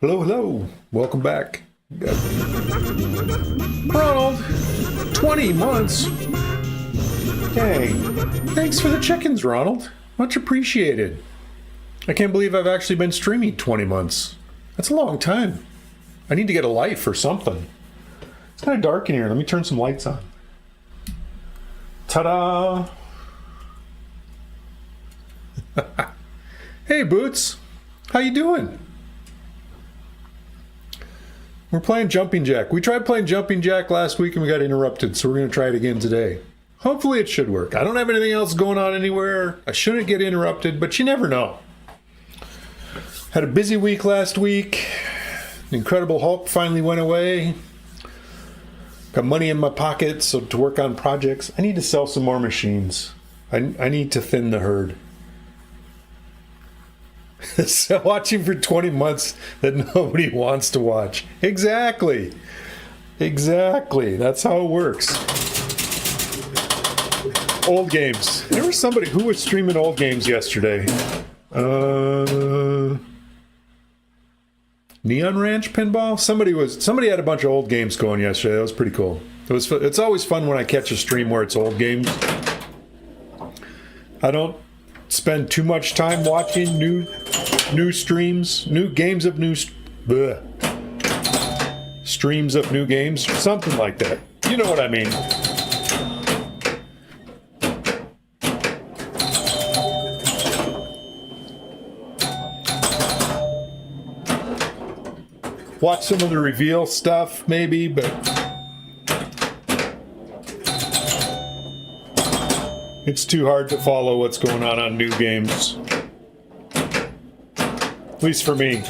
Hello, hello. Welcome back. Ronald, 20 months. Dang. Thanks for the chickens, Ronald. Much appreciated. I can't believe I've actually been streaming 20 months. That's a long time. I need to get a life or something. It's kind of dark in here. Let me turn some lights on. Ta-da! Hey, Boots. How you doing? We're playing Jumping Jack. We tried playing Jumping Jack last week and we got interrupted, so we're going to try it again today. Hopefully it should work. I don't have anything else going on anywhere. I shouldn't get interrupted, but you never know. Had a busy week last week. The Incredible Hulk finally went away. Got money in my pocket so to work on projects. I need to sell some more machines. I need to thin the herd. So watching for 20 months that nobody wants to watch. Exactly. That's how it works. Old games. There was somebody who was streaming old games yesterday. Neon Ranch Pinball? Somebody had a bunch of old games going yesterday. That was pretty cool. It's always fun when I catch a stream where it's old games. I don't spend too much time watching new streams, new games of streams of new games, something like that. You know what I mean. Watch some of the reveal stuff, maybe, but it's too hard to follow what's going on new games. At least for me,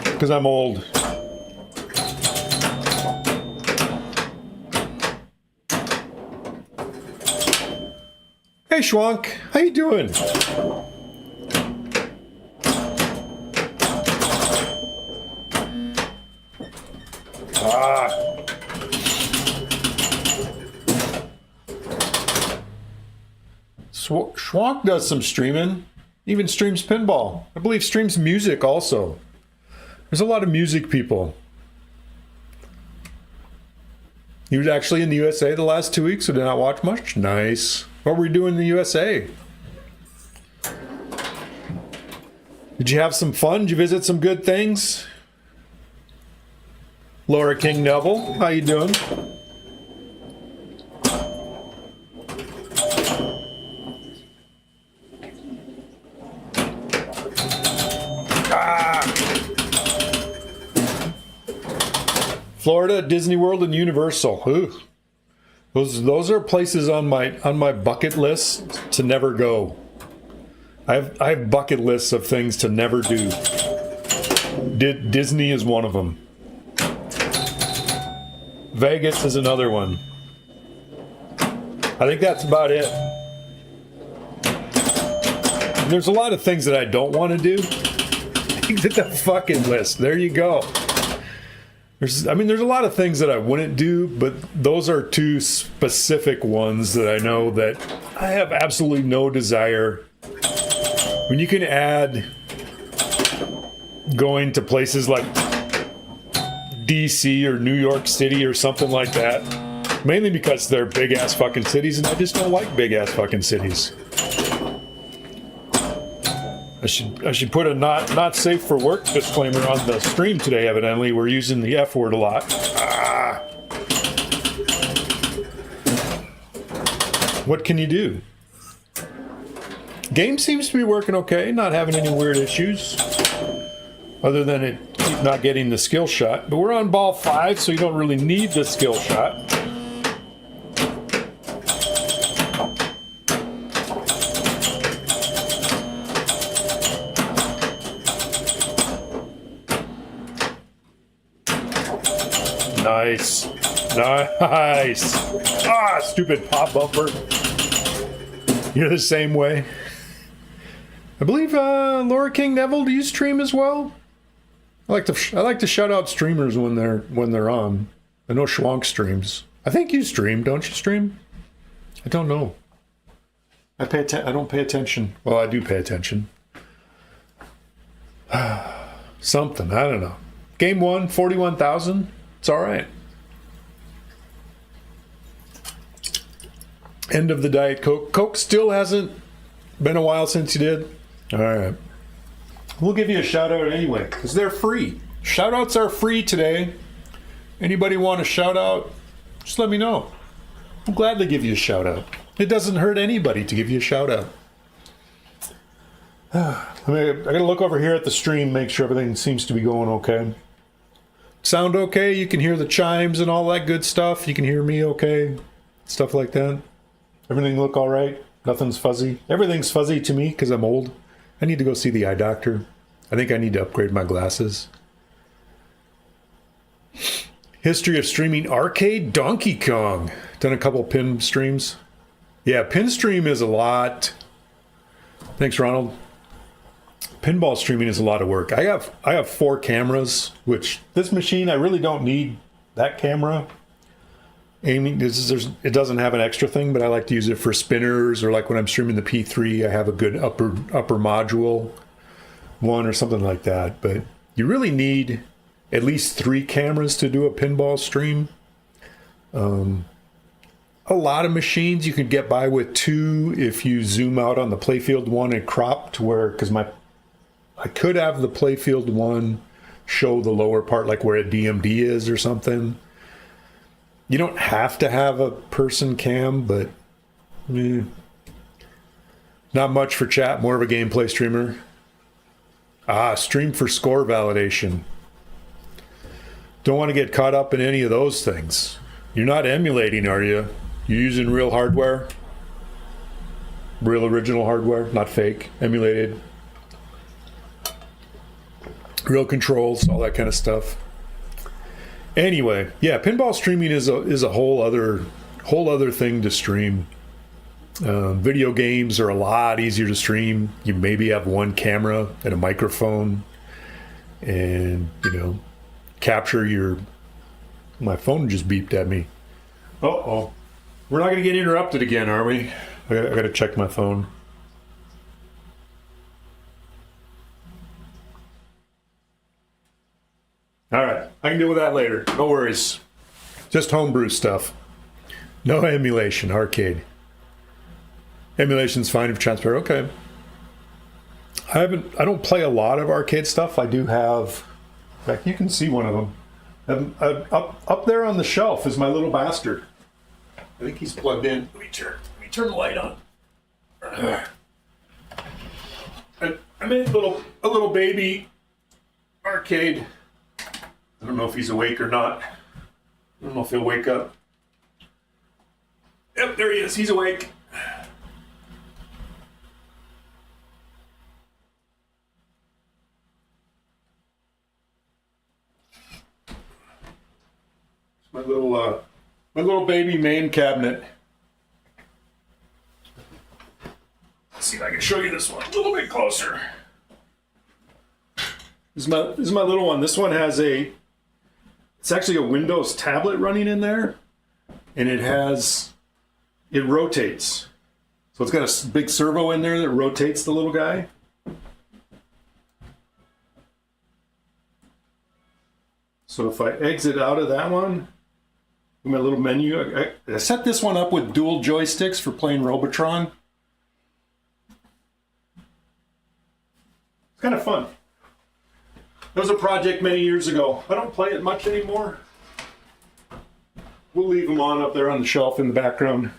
because I'm old. Hey, Schwank, how you doing? Schwank does some streaming. Even streams pinball. I believe streams music also. There's a lot of music people. He was actually in the USA the last 2 weeks, so did not watch much. Nice. What were you doing in the USA? Did you have some fun? Did you visit some good things? Laura King Neville, how you doing? Florida, Disney World, and Universal. Ooh. Those are places on my bucket list to never go. I have bucket lists of things to never do. Disney is one of them. Vegas is another one. I think that's about it. And there's a lot of things that I don't want to do. Get the fucking list. There you go. There's a lot of things that I wouldn't do, but those are two specific ones that I know that I have absolutely no desire. When you can add going to places like DC or New York City or something like that, mainly because they're big ass fucking cities, and I just don't like big ass fucking cities. I should put a not safe for work disclaimer on the stream today. Evidently, we're using the F word a lot. What can you do? Game seems to be working okay. Not having any weird issues, other than it not getting the skill shot. But we're on ball 5, so you don't really need the skill shot. Nice. Stupid pop bumper. You're the same way. I believe Laura King Neville, do you stream as well? I like to shout out streamers when they're on. I know Schwank streams. I think you stream, don't you stream? I don't know. I don't pay attention. Well, I do pay attention. Something, I don't know. Game 1, 41,000. It's all right. End of the Diet Coke. Coke still hasn't been a while since you did. All right. We'll give you a shout out anyway, because they're free. Shout outs are free today. Anybody want a shout out? Just let me know. I'll gladly give you a shout out. It doesn't hurt anybody to give you a shout out. I gotta look over here at the stream, make sure everything seems to be going okay. Sound okay? You can hear the chimes and all that good stuff. You can hear me okay? Stuff like that. Everything look all right? Nothing's fuzzy? Everything's fuzzy to me because I'm old. I need to go see the eye doctor. I think I need to upgrade my glasses. History of streaming arcade Donkey Kong. Done a couple pin streams. Yeah, pin stream is a lot. Thanks, Ronald. Pinball streaming is a lot of work. I have 4 cameras, which this machine, I really don't need that camera. Aiming, it doesn't have an extra thing, but I like to use it for spinners, or like when I'm streaming the P3, I have a good upper module one or something like that. But you really need at least 3 cameras to do a pinball stream. A lot of machines you could get by with 2 if you zoom out on the playfield one and crop to where, because I could have the playfield one show the lower part, like where a DMD is or something. You don't have to have a person cam, but not much for chat. More of a gameplay streamer. Stream for score validation. Don't want to get caught up in any of those things. You're not emulating, are you? You're using real hardware? Real original hardware, not fake, emulated. Real controls, all that kind of stuff. Anyway, yeah, pinball streaming is a whole other thing to stream. Video games are a lot easier to stream. You maybe have 1 camera and a microphone, and capture your. My phone just beeped at me. Uh-oh, we're not going to get interrupted again, are we? I got to check my phone. All right, I can deal with that later. No worries. Just homebrew stuff. No emulation, arcade. Emulation's fine if transparent. Okay. I don't play a lot of arcade stuff. I do have. In fact, you can see one of them. Up there on the shelf is my little bastard. I think he's plugged in. Let me turn the light on. I made a little baby arcade. I don't know if he's awake or not. I don't know if he'll wake up. Yep, there he is. He's awake. It's my little baby main cabinet. Let's see if I can show you this one a little bit closer. This is my little one. This one has it's actually a Windows tablet running in there, and it rotates. So it's got a big servo in there that rotates the little guy. So if I exit out of that one, my little menu, I set this one up with dual joysticks for playing Robotron. It's kind of fun. That was a project many years ago. I don't play it much anymore. We'll leave them on up there on the shelf in the background.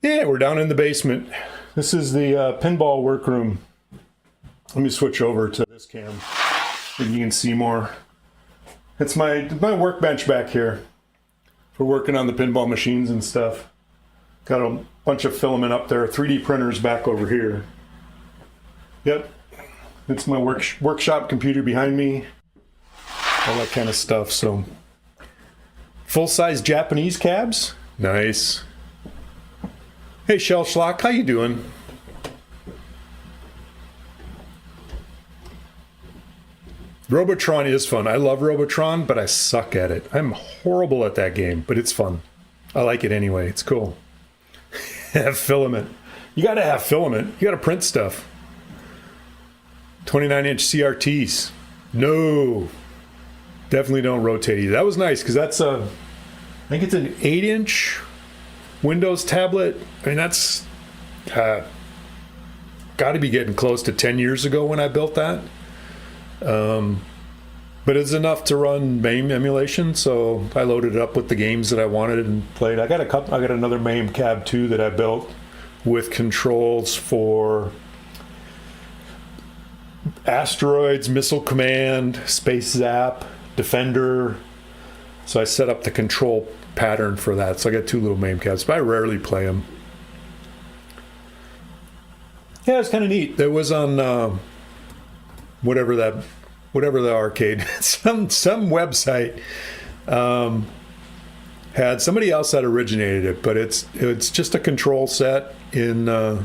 Yeah, we're down in the basement. This is the pinball workroom. Let me switch over to this cam so you can see more. It's my workbench back here for working on the pinball machines and stuff. Got a bunch of filament up there. 3D printers back over here. Yep, it's my workshop computer behind me. All that kind of stuff. So, full-size Japanese cabs. Nice. Hey, Shell Schlock, how you doing? Robotron is fun. I love Robotron, but I suck at it. I'm horrible at that game, but it's fun. I like it anyway. It's cool. Have filament. You got to have filament. You got to print stuff. 29-inch CRTs. No. Definitely don't rotate either. That was nice because that's I think it's an 8-inch Windows tablet. I mean, that's got to be getting close to 10 years ago when I built that. But it's enough to run MAME emulation, so I loaded it up with the games that I wanted and played. I got another MAME cab too that I built with controls for Asteroids, Missile Command, Space Zap, Defender. So I set up the control pattern for that. So I got 2 little MAME cabs, but I rarely play them. Yeah, it's kind of neat. It was on whatever the arcade, some website had somebody else that originated it, but it's just a control set in I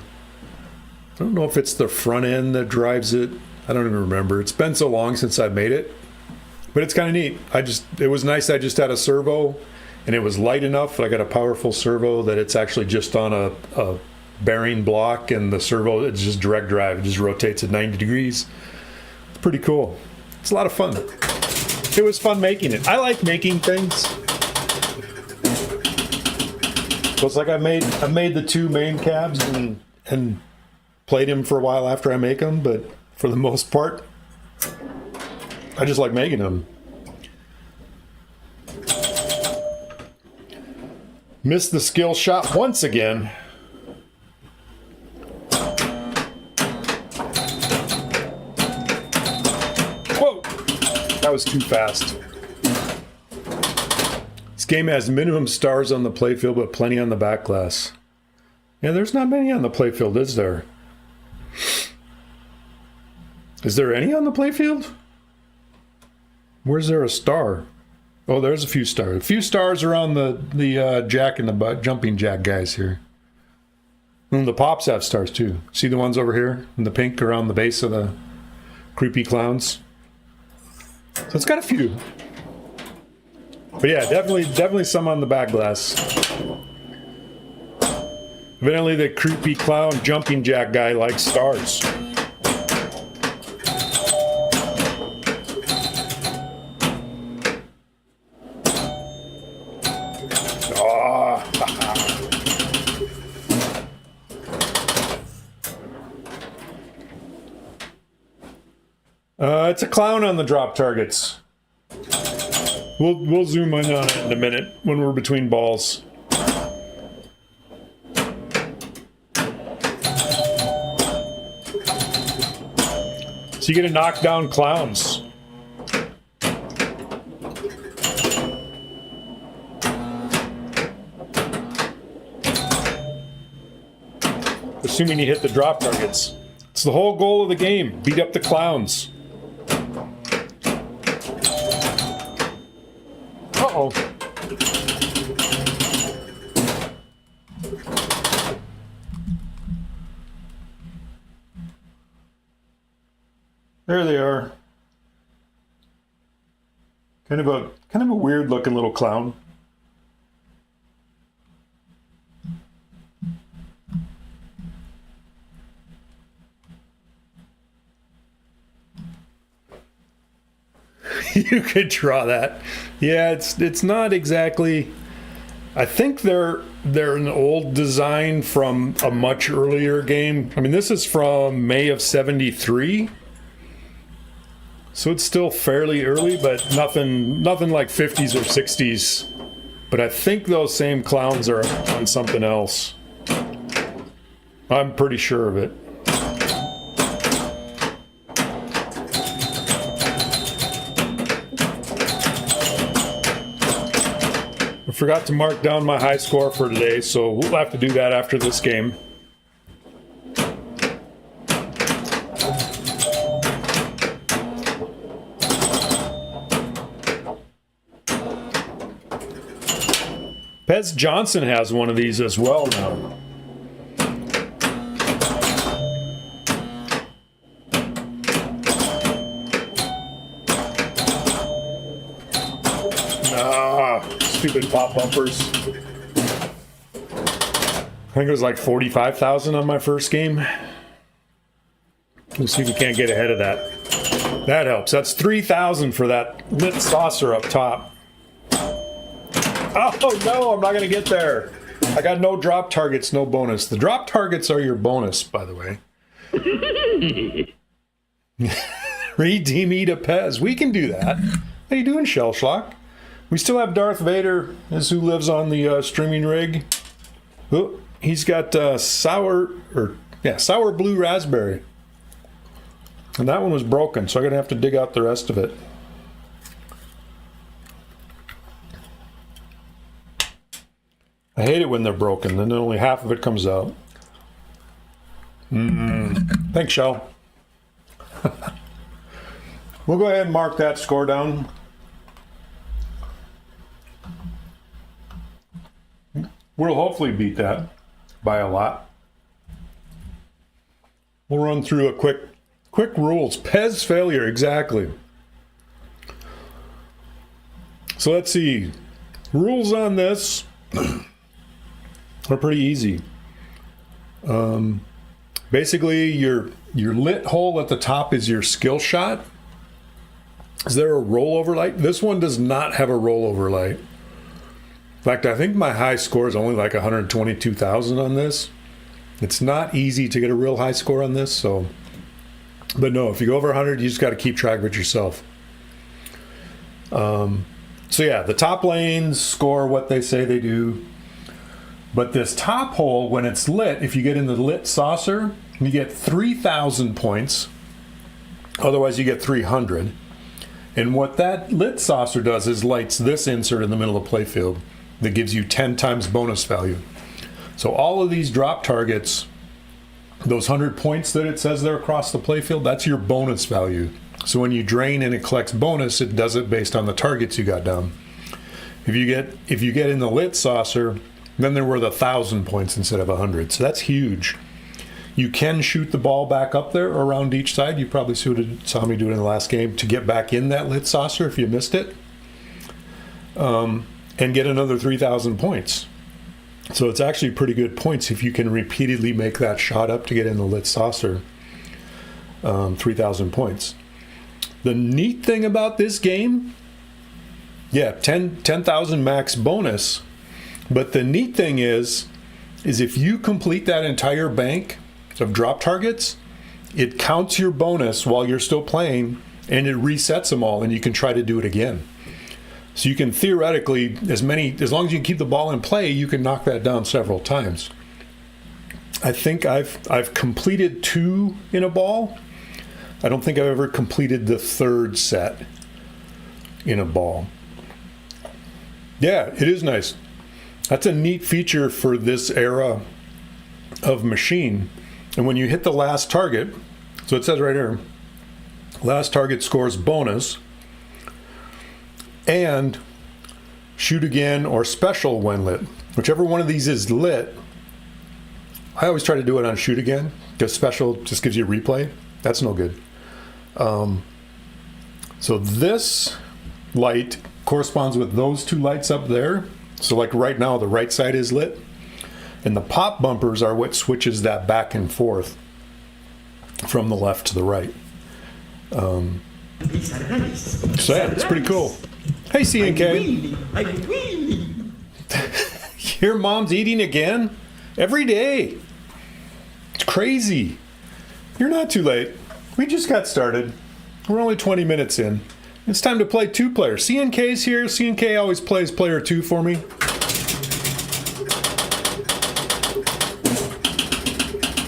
don't know if it's the front end that drives it. I don't even remember. It's been so long since I made it, but it's kind of neat. It was nice. I just had a servo, and it was light enough that I got a powerful servo that it's actually just on a bearing block, and the servo, it's just direct drive. It just rotates at 90 degrees. It's pretty cool. It's a lot of fun. It was fun making it. I like making things. So it's like I made the 2 MAME cabs and played them for a while after I make them, but for the most part, I just like making them. Missed the skill shot once again. Whoa! That was too fast. This game has minimum stars on the playfield, but plenty on the back glass. Yeah, there's not many on the playfield, is there? Is there any on the playfield? Where's there a star? Oh, there's a few stars. A few stars are on the jack and the jumping jack guys here. And the pops have stars too. See the ones over here in the pink around the base of the creepy clowns? So it's got a few. But yeah, definitely some on the back glass. Evidently the creepy clown jumping jack guy likes stars. It's a clown on the drop targets. We'll zoom in on it in a minute when we're between balls. So you get to knock down clowns. Assuming you hit the drop targets. It's the whole goal of the game. Beat up the clowns. Uh-oh. There they are. Kind of a weird looking little clown. You could draw that. Yeah, it's not exactly. I think they're an old design from a much earlier game. I mean, this is from May of '73, so it's still fairly early, but nothing like 50s or 60s. But I think those same clowns are on something else. I'm pretty sure of it. I forgot to mark down my high score for today, so we'll have to do that after this game. Pez Johnson has one of these as well now. Stupid pop bumpers. I think it was like 45,000 on my first game. Let's see if we can't get ahead of that. That helps. That's 3,000 for that lit saucer up top. Oh no, I'm not gonna get there. I got no drop targets, no bonus. The drop targets are your bonus, by the way. Redeem E to Pez. We can do that. How you doing, Shell Schlock? We still have Darth Vader, as who lives on the streaming rig. Oh, he's got sour blue raspberry. And that one was broken, so I'm gonna have to dig out the rest of it. I hate it when they're broken, then only half of it comes out. Thanks, Shell. We'll go ahead and mark that score down. We'll hopefully beat that by a lot. We'll run through a quick rules. Pez failure, exactly. So let's see. Rules on this are pretty easy. Basically, your lit hole at the top is your skill shot. Is there a rollover light? This one does not have a rollover light. In fact, I think my high score is only like 122,000 on this. It's not easy to get a real high score on this, so. But no, if you go over 100, you just got to keep track of it yourself. So yeah, the top lanes score what they say they do. But this top hole, when it's lit, if you get in the lit saucer, you get 3,000 points. Otherwise, you get 300. And what that lit saucer does is lights this insert in the middle of the playfield that gives you 10 times bonus value. So all of these drop targets, those 100 points that it says they're across the playfield, that's your bonus value. So when you drain and it collects bonus, it does it based on the targets you got down. If you get in the lit saucer, then there were 1,000 points instead of 100. So that's huge. You can shoot the ball back up there around each side. You probably saw me do it in the last game to get back in that lit saucer if you missed it. And get another 3,000 points. So it's actually pretty good points if you can repeatedly make that shot up to get in the lit saucer. 3,000 points. The neat thing about this game, 10,000 max bonus. But the neat thing is if you complete that entire bank of drop targets, it counts your bonus while you're still playing, and it resets them all, and you can try to do it again. So you can theoretically, as long as you keep the ball in play, you can knock that down several times. I think I've completed 2 in a ball. I don't think I've ever completed the 3rd set in a ball. Yeah, it is nice. That's a neat feature for this era of machine. And when you hit the last target, so it says right here, last target scores bonus, and shoot again or special when lit. Whichever one of these is lit, I always try to do it on shoot again, because special just gives you a replay. That's no good. So this light corresponds with those 2 lights up there. So like right now, the right side is lit, and the pop bumpers are what switches that back and forth from the left to the right. So yeah, it's pretty cool. Hey, CNK. Your mom's eating again? Every day. It's crazy. You're not too late. We just got started. We're only 20 minutes in. It's time to play 2-player. CNK's here. CNK always plays player 2 for me.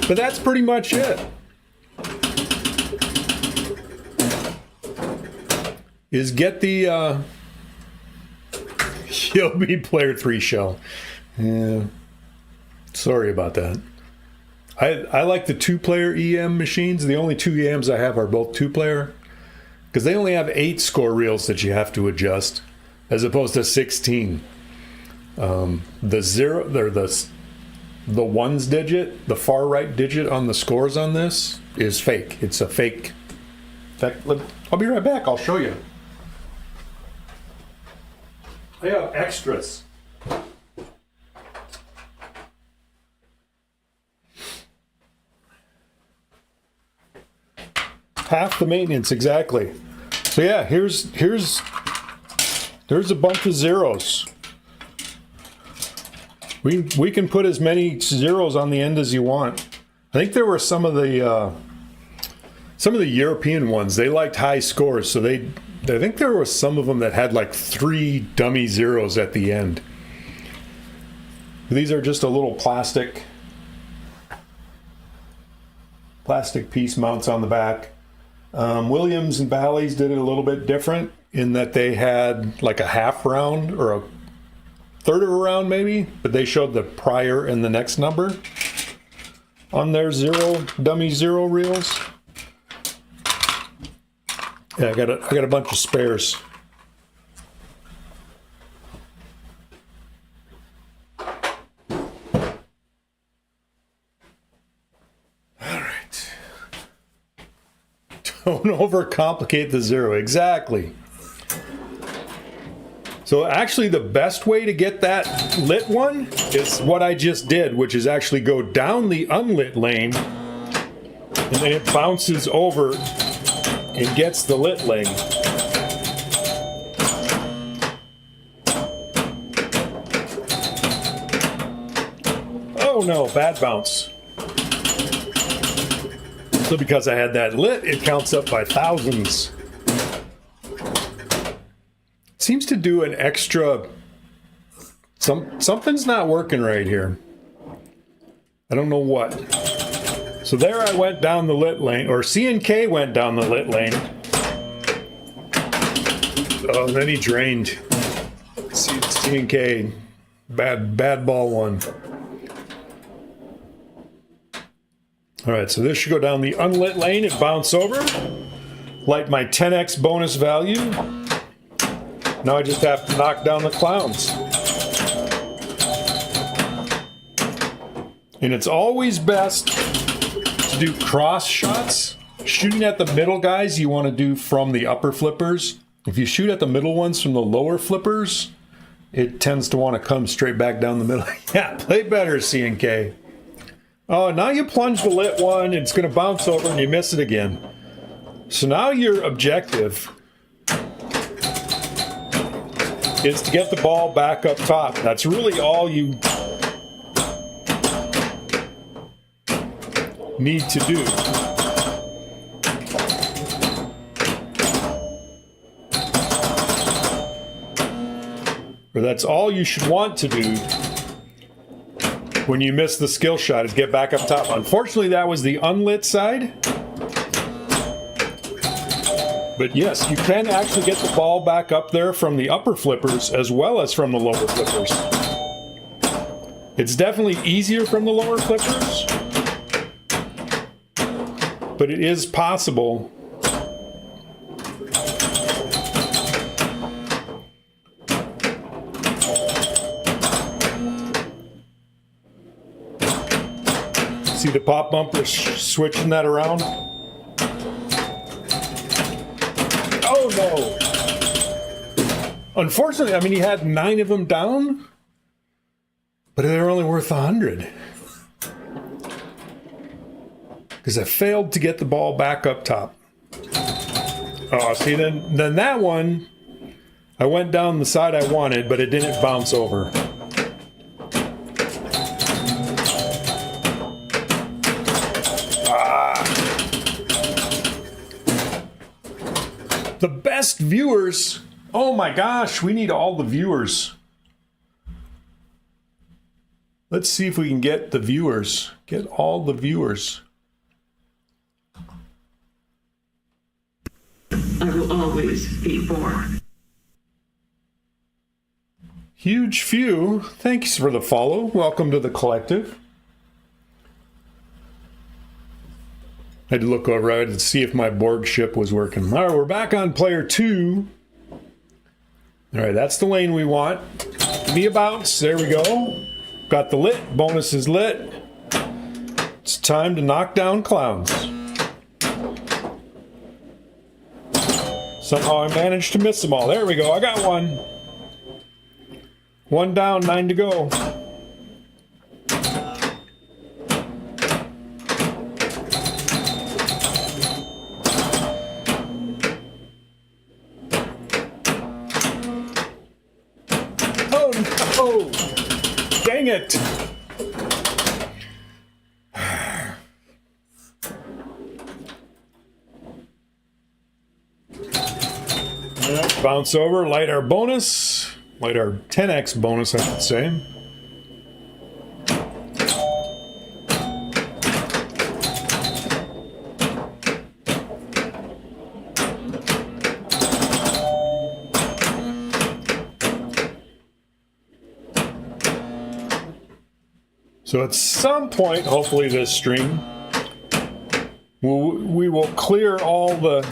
But that's pretty much it. Is get the he'll be player 3 shell. Yeah. Sorry about that. I like the 2-player EM machines. The only 2 EMs I have are both 2-player. Because they only have 8 score reels that you have to adjust, as opposed to 16. The ones digit, the far right digit on the scores on this is fake. It's a fake. In fact, I'll be right back. I'll show you. I have extras. Half the maintenance, exactly. So yeah, there's a bunch of zeros. We can put as many zeros on the end as you want. I think there were some of the European ones. They liked high scores, so I think there were some of them that had like 3 dummy zeros at the end. These are just a little plastic piece mounts on the back. Williams and Bally's did it a little bit different in that they had like a half round or a third of a round maybe, but they showed the prior and the next number on their dummy zero reels. Yeah, I got a bunch of spares. Don't overcomplicate the zero. Exactly. So actually the best way to get that lit one is what I just did, which is actually go down the unlit lane and then it bounces over and gets the lit lane. Oh no, bad bounce. So because I had that lit, it counts up by thousands. Seems to do an extra... Something's not working right here. I don't know what. So there I went down the lit lane, or C&K went down the lit lane. Oh, and then he drained. C&K, bad ball one. All right, so this should go down the unlit lane and bounce over. Light my 10x bonus value. Now I just have to knock down the clowns. And it's always best to do cross shots. Shooting at the middle guys, you want to do from the upper flippers. If you shoot at the middle ones from the lower flippers, it tends to want to come straight back down the middle. Yeah, play better, C&K. Oh, now you plunge the lit one, it's going to bounce over and you miss it again. So now your objective is to get the ball back up top. That's really all you need to do. Or that's all you should want to do when you miss the skill shot, is get back up top. Unfortunately, that was the unlit side. But yes, you can actually get the ball back up there from the upper flippers as well as from the lower flippers. It's definitely easier from the lower flippers, but it is possible. See the pop bumper switching that around? Oh no! Unfortunately, I mean, he had 9 of them down, but they're only worth 100. Because I failed to get the ball back up top. Oh, see, then that one, I went down the side I wanted, but it didn't bounce over. The best viewers. Oh my gosh, we need all the viewers. Let's see if we can get the viewers. Get all the viewers. I will always be born. Huge few. Thanks for the follow. Welcome to the collective. I had to look over and see if my Borg ship was working. All right, we're back on player 2. All right, that's the lane we want. Give me a bounce. There we go. Got the lit. Bonus is lit. It's time to knock down clowns. Somehow I managed to miss them all. There we go. I got one. 1 down, 9 to go. Dang it! Bounce over, light our bonus. Light our 10x bonus, I should say. So at some point, hopefully this stream, we will clear all the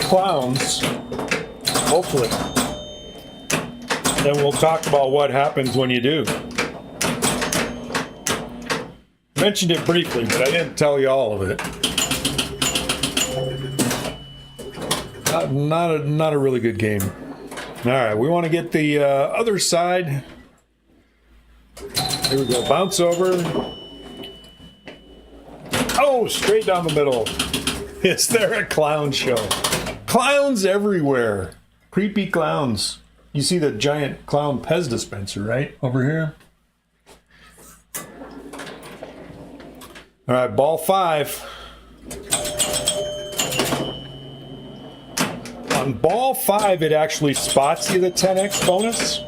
clowns, hopefully. Then we'll talk about what happens when you do. Mentioned it briefly, but I didn't tell you all of it. Not a really good game. All right, we want to get the other side. Here we go. Bounce over. Oh, straight down the middle. Is there a clown show? Clowns everywhere. Creepy clowns. You see the giant clown Pez dispenser, right? Over here. All right, ball 5. On ball 5, it actually spots you the 10x bonus.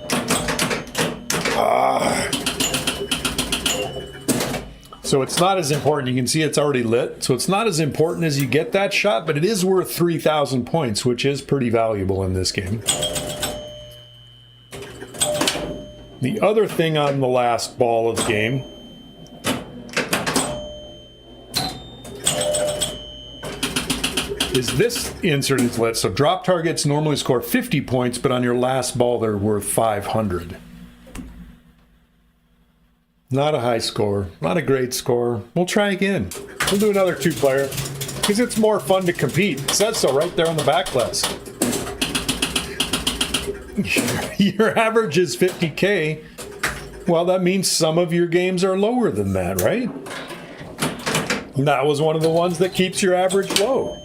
So it's not as important. You can see it's already lit. So it's not as important as you get that shot, but it is worth 3,000 points, which is pretty valuable in this game. The other thing on the last ball of the game is this insert is lit. So drop targets normally score 50 points, but on your last ball, they're worth 500. Not a high score, not a great score. We'll try again. We'll do another 2-player because it's more fun to compete. It says so right there on the back list. Your average is 50K. Well, that means some of your games are lower than that, right? And that was one of the ones that keeps your average low.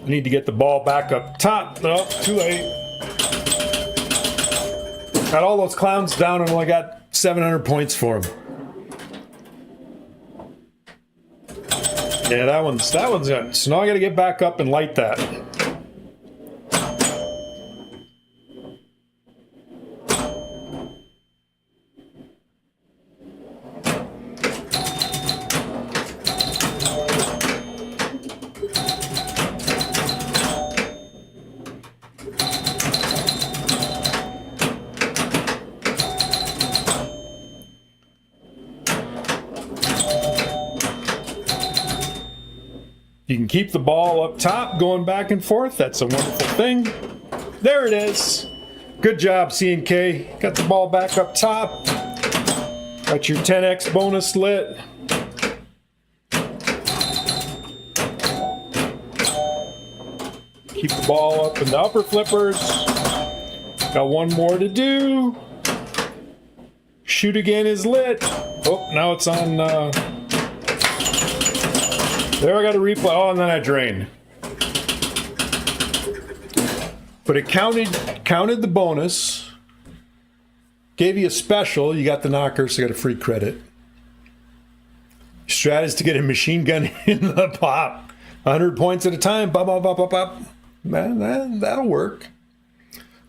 Need to get the ball back up top. No, too late. Got all those clowns down and only got 700 points for them. Yeah, that one's it. So now I got to get back up and light that. You can keep the ball up top going back and forth. That's a wonderful thing. There it is. Good job, C&K. Got the ball back up top. Got your 10x bonus lit. Keep the ball up in the upper flippers. Got one more to do. Shoot again is lit. Oh, now it's on... There, I got to replay. Oh, and then I drained. But it counted the bonus. Gave you a special. You got the knocker, so you got a free credit. Strat is to get a machine gun in the pop. 100 points at a time. Bop, bop, bop, bop, bop. That'll work.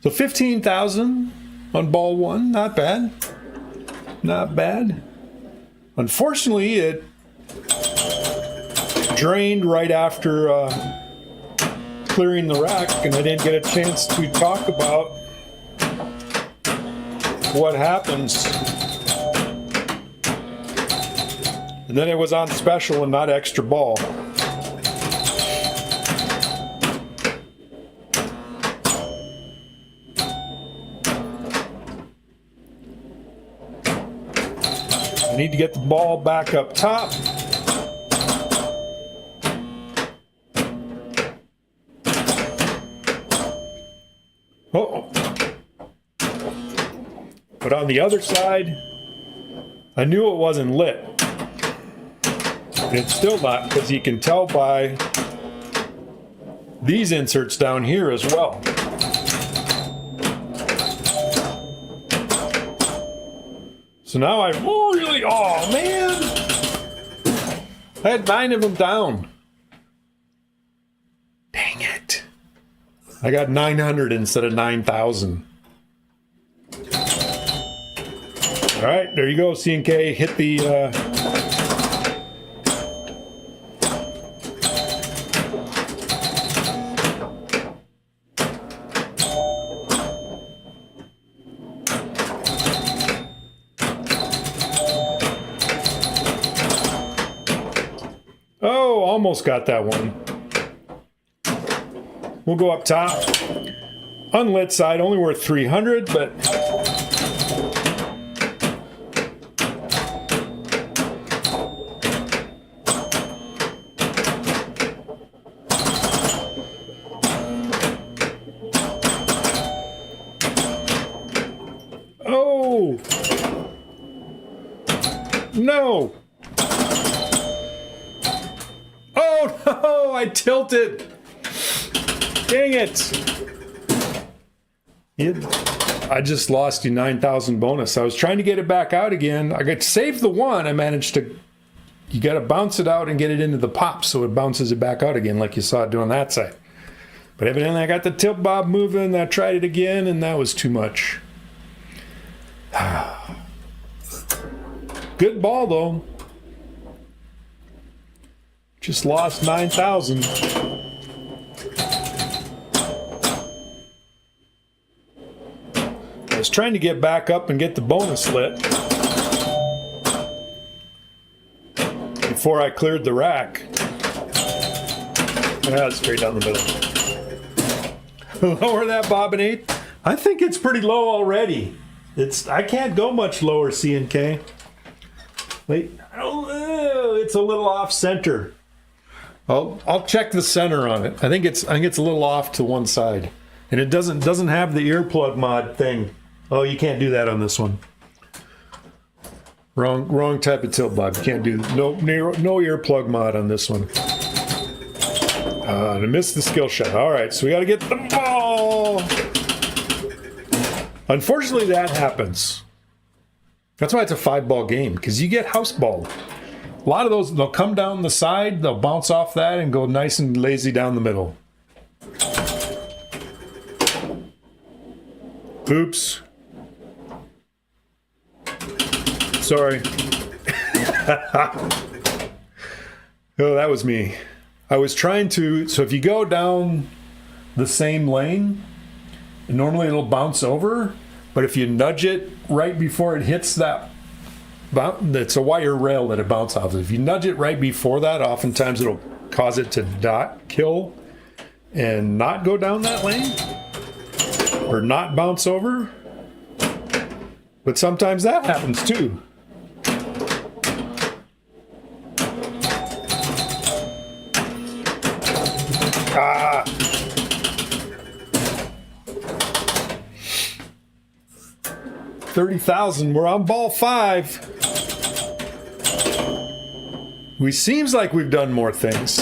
So 15,000 on ball 1. Not bad. Not bad. Unfortunately, it drained right after clearing the rack, and I didn't get a chance to talk about what happens. And then it was on special and not extra ball. I need to get the ball back up top. Oh. But on the other side, I knew it wasn't lit. And it's still not, because you can tell by these inserts down here as well. So now I really, oh man! I had 9 of them down. Dang it. I got 900 instead of 9,000. All right, there you go, C&K. Hit the... Oh, almost got that one. We'll go up top. Unlit side, only worth 300, but... Oh! No! Oh no! I tilted! Dang it! I just lost you 9,000 bonus. I was trying to get it back out again. I got to save the one. I managed to... You got to bounce it out and get it into the pop so it bounces it back out again like you saw it doing that side. But evidently I got the tilt bob moving. I tried it again and that was too much. Good ball though. Just lost 9,000. I was trying to get back up and get the bonus lit before I cleared the rack. Straight down the middle. Lower that bobbinate. I think it's pretty low already. I can't go much lower, C&K. Wait, it's a little off center. I'll check the center on it. I think it's a little off to one side, and it doesn't have the earplug mod thing. Oh, you can't do that on this one. Wrong type of tilt bob. You can't do no earplug mod on this one. I missed the skill shot. All right, so we got to get the ball. Unfortunately, that happens. That's why it's a 5-ball game, because you get house balled. A lot of those, they'll come down the side, they'll bounce off that and go nice and lazy down the middle. Oops. Sorry. Oh, that was me. I was trying to, so if you go down the same lane, normally it'll bounce over, but if you nudge it right before it hits that, it's a wire rail that it bounces off. If you nudge it right before that, oftentimes it'll cause it to not kill and not go down that lane or not bounce over. But sometimes that happens too. Ah. $30,000. We're on ball 5. Seems like we've done more things.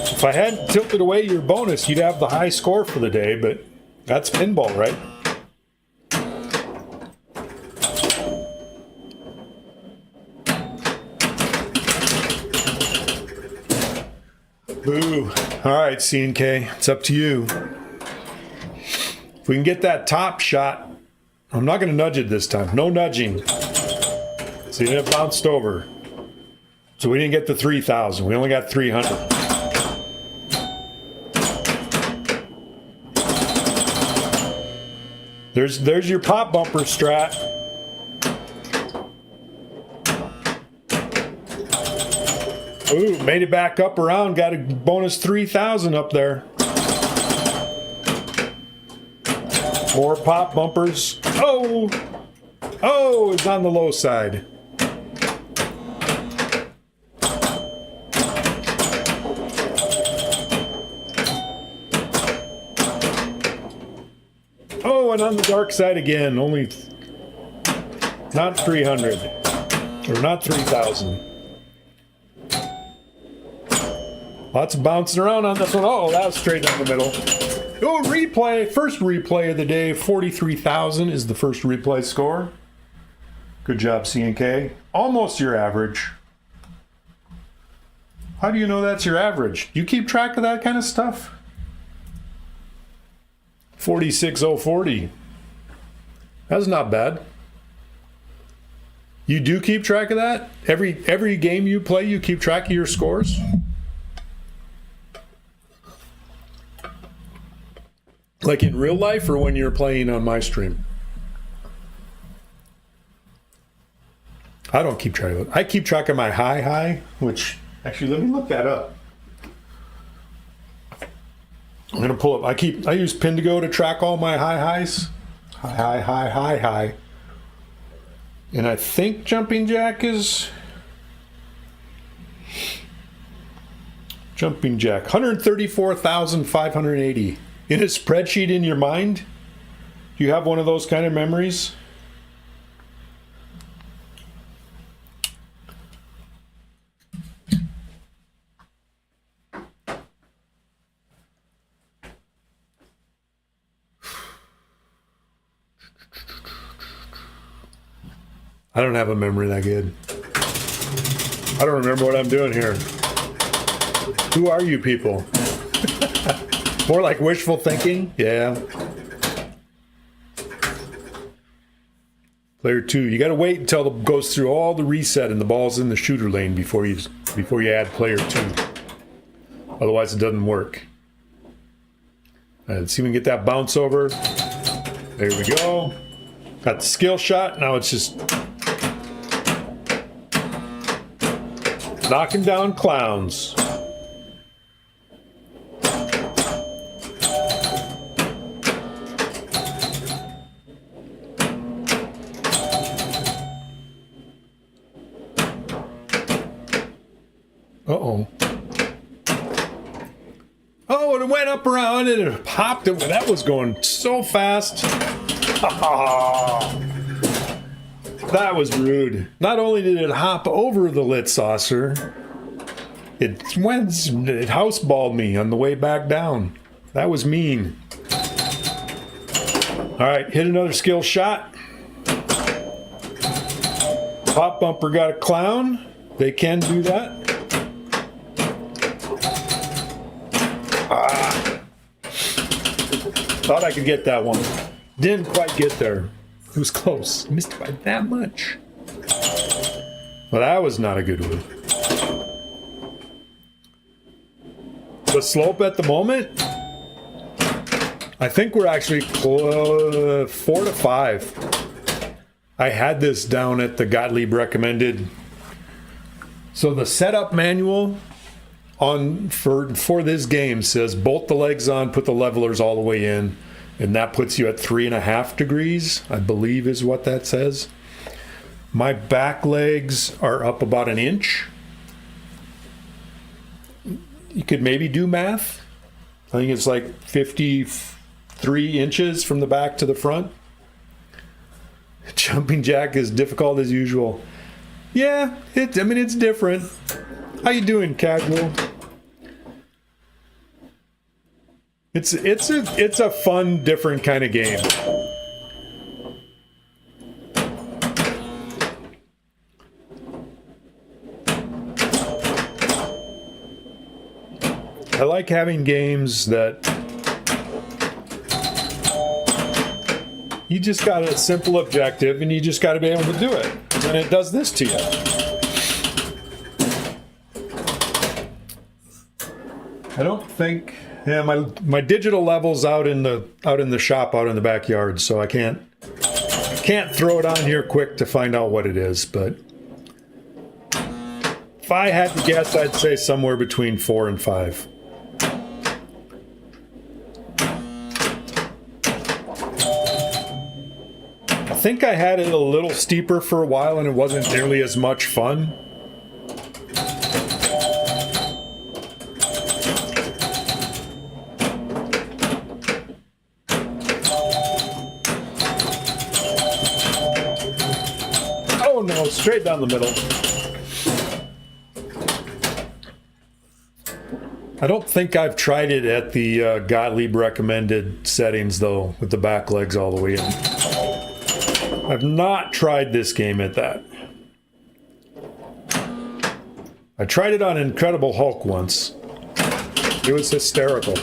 If I hadn't tilted away your bonus, you'd have the high score for the day, but that's pinball, right? Boo. All right, C&K, it's up to you. If we can get that top shot, I'm not going to nudge it this time. No nudging. See, it bounced over. So we didn't get the 3,000. We only got 300. There's your pop bumper strat. Ooh, made it back up around. Got a bonus 3,000 up there. More pop bumpers. Oh! Oh, it's on the low side. going on the dark side again. Only not 300 or not 3,000. Lots of bouncing around on this one. Oh, that was straight down the middle. Oh, replay. First replay of the day. 43,000 is the first replay score. Good job, CNK. Almost your average. How do you know that's your average? You keep track of that kind of stuff? 46,040. That's not bad. You do keep track of that? Every game you play, you keep track of your scores? Like in real life or when you're playing on my stream? I don't keep track of it. I keep track of my high, which, actually, let me look that up. I'm going to pull up. I use Pindigo to track all my highs. High. And I think Jumping Jack is... Jumping Jack, 134,580. In a spreadsheet in your mind? Do you have one of those kind of memories? I don't have a memory that good. I don't remember what I'm doing here. Who are you people? More like wishful thinking? Yeah. Player 2. You got to wait until it goes through all the reset and the ball's in the shooter lane before you add player 2. Otherwise, it doesn't work. Let's see if we can get that bounce over. There we go. Got the skill shot. Now it's just knocking down clowns. Uh-oh. Oh, it went up around and it popped. That was going so fast. That was rude. Not only did it hop over the lit saucer, it houseballed me on the way back down. That was mean. All right, hit another skill shot. Pop bumper got a clown. They can do that. Thought I could get that one. Didn't quite get there. It was close. Missed by that much. Well, that was not a good one. The slope at the moment, I think we're actually 4 to 5. I had this down at the Gottlieb recommended. So the setup manual for this game says bolt the legs on, put the levelers all the way in, and that puts you at 3.5 degrees, I believe is what that says. My back legs are up about an inch. You could maybe do math. I think it's like 53 inches from the back to the front. Jumping jack is difficult as usual. Yeah, it's different. How you doing, casual? It's a fun, different kind of game. I like having games that you just got a simple objective and you just got to be able to do it. And it does this to you. I don't think, yeah, my digital level's out in the shop, out in the backyard, so I can't throw it on here quick to find out what it is, but if I had to guess, I'd say somewhere between 4 and 5. I think I had it a little steeper for a while and it wasn't nearly as much fun. straight down the middle. I don't think I've tried it at the Gottlieb recommended settings, though, with the back legs all the way in. I've not tried this game at that. I tried it on Incredible Hulk once. It was hysterical.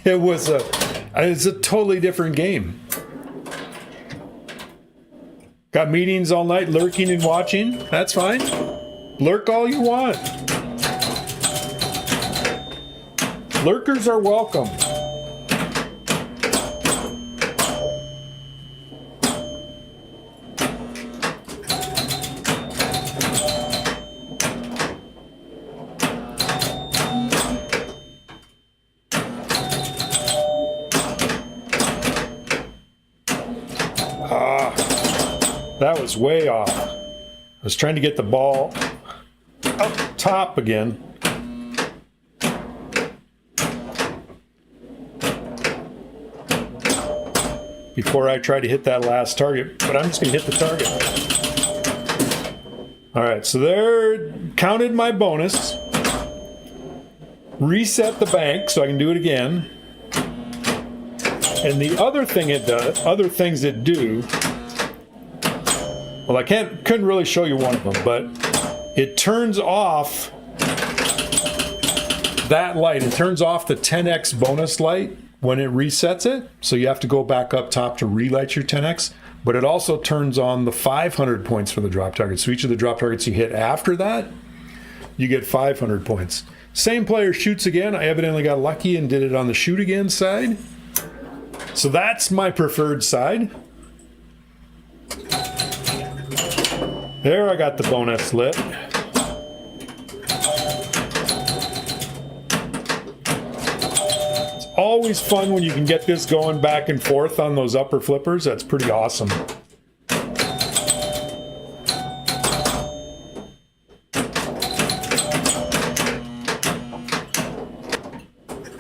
It's a totally different game. Got meetings all night, lurking and watching. That's fine. Lurk all you want. Lurkers are welcome. That was way off. I was trying to get the ball up top again. Before I try to hit that last target, but I'm just going to hit the target. All right, so there, counted my bonus. Reset the bank so I can do it again. And the other thing it does, other things it do, well, I couldn't really show you one of them, but it turns off that light. It turns off the 10x bonus light when it resets it. So you have to go back up top to relight your 10x. But it also turns on the 500 points for the drop target. So each of the drop targets you hit after that, you get 500 points. Same player shoots again. I evidently got lucky and did it on the shoot again side. So that's my preferred side. There, I got the bonus lit. It's always fun when you can get this going back and forth on those upper flippers. That's pretty awesome.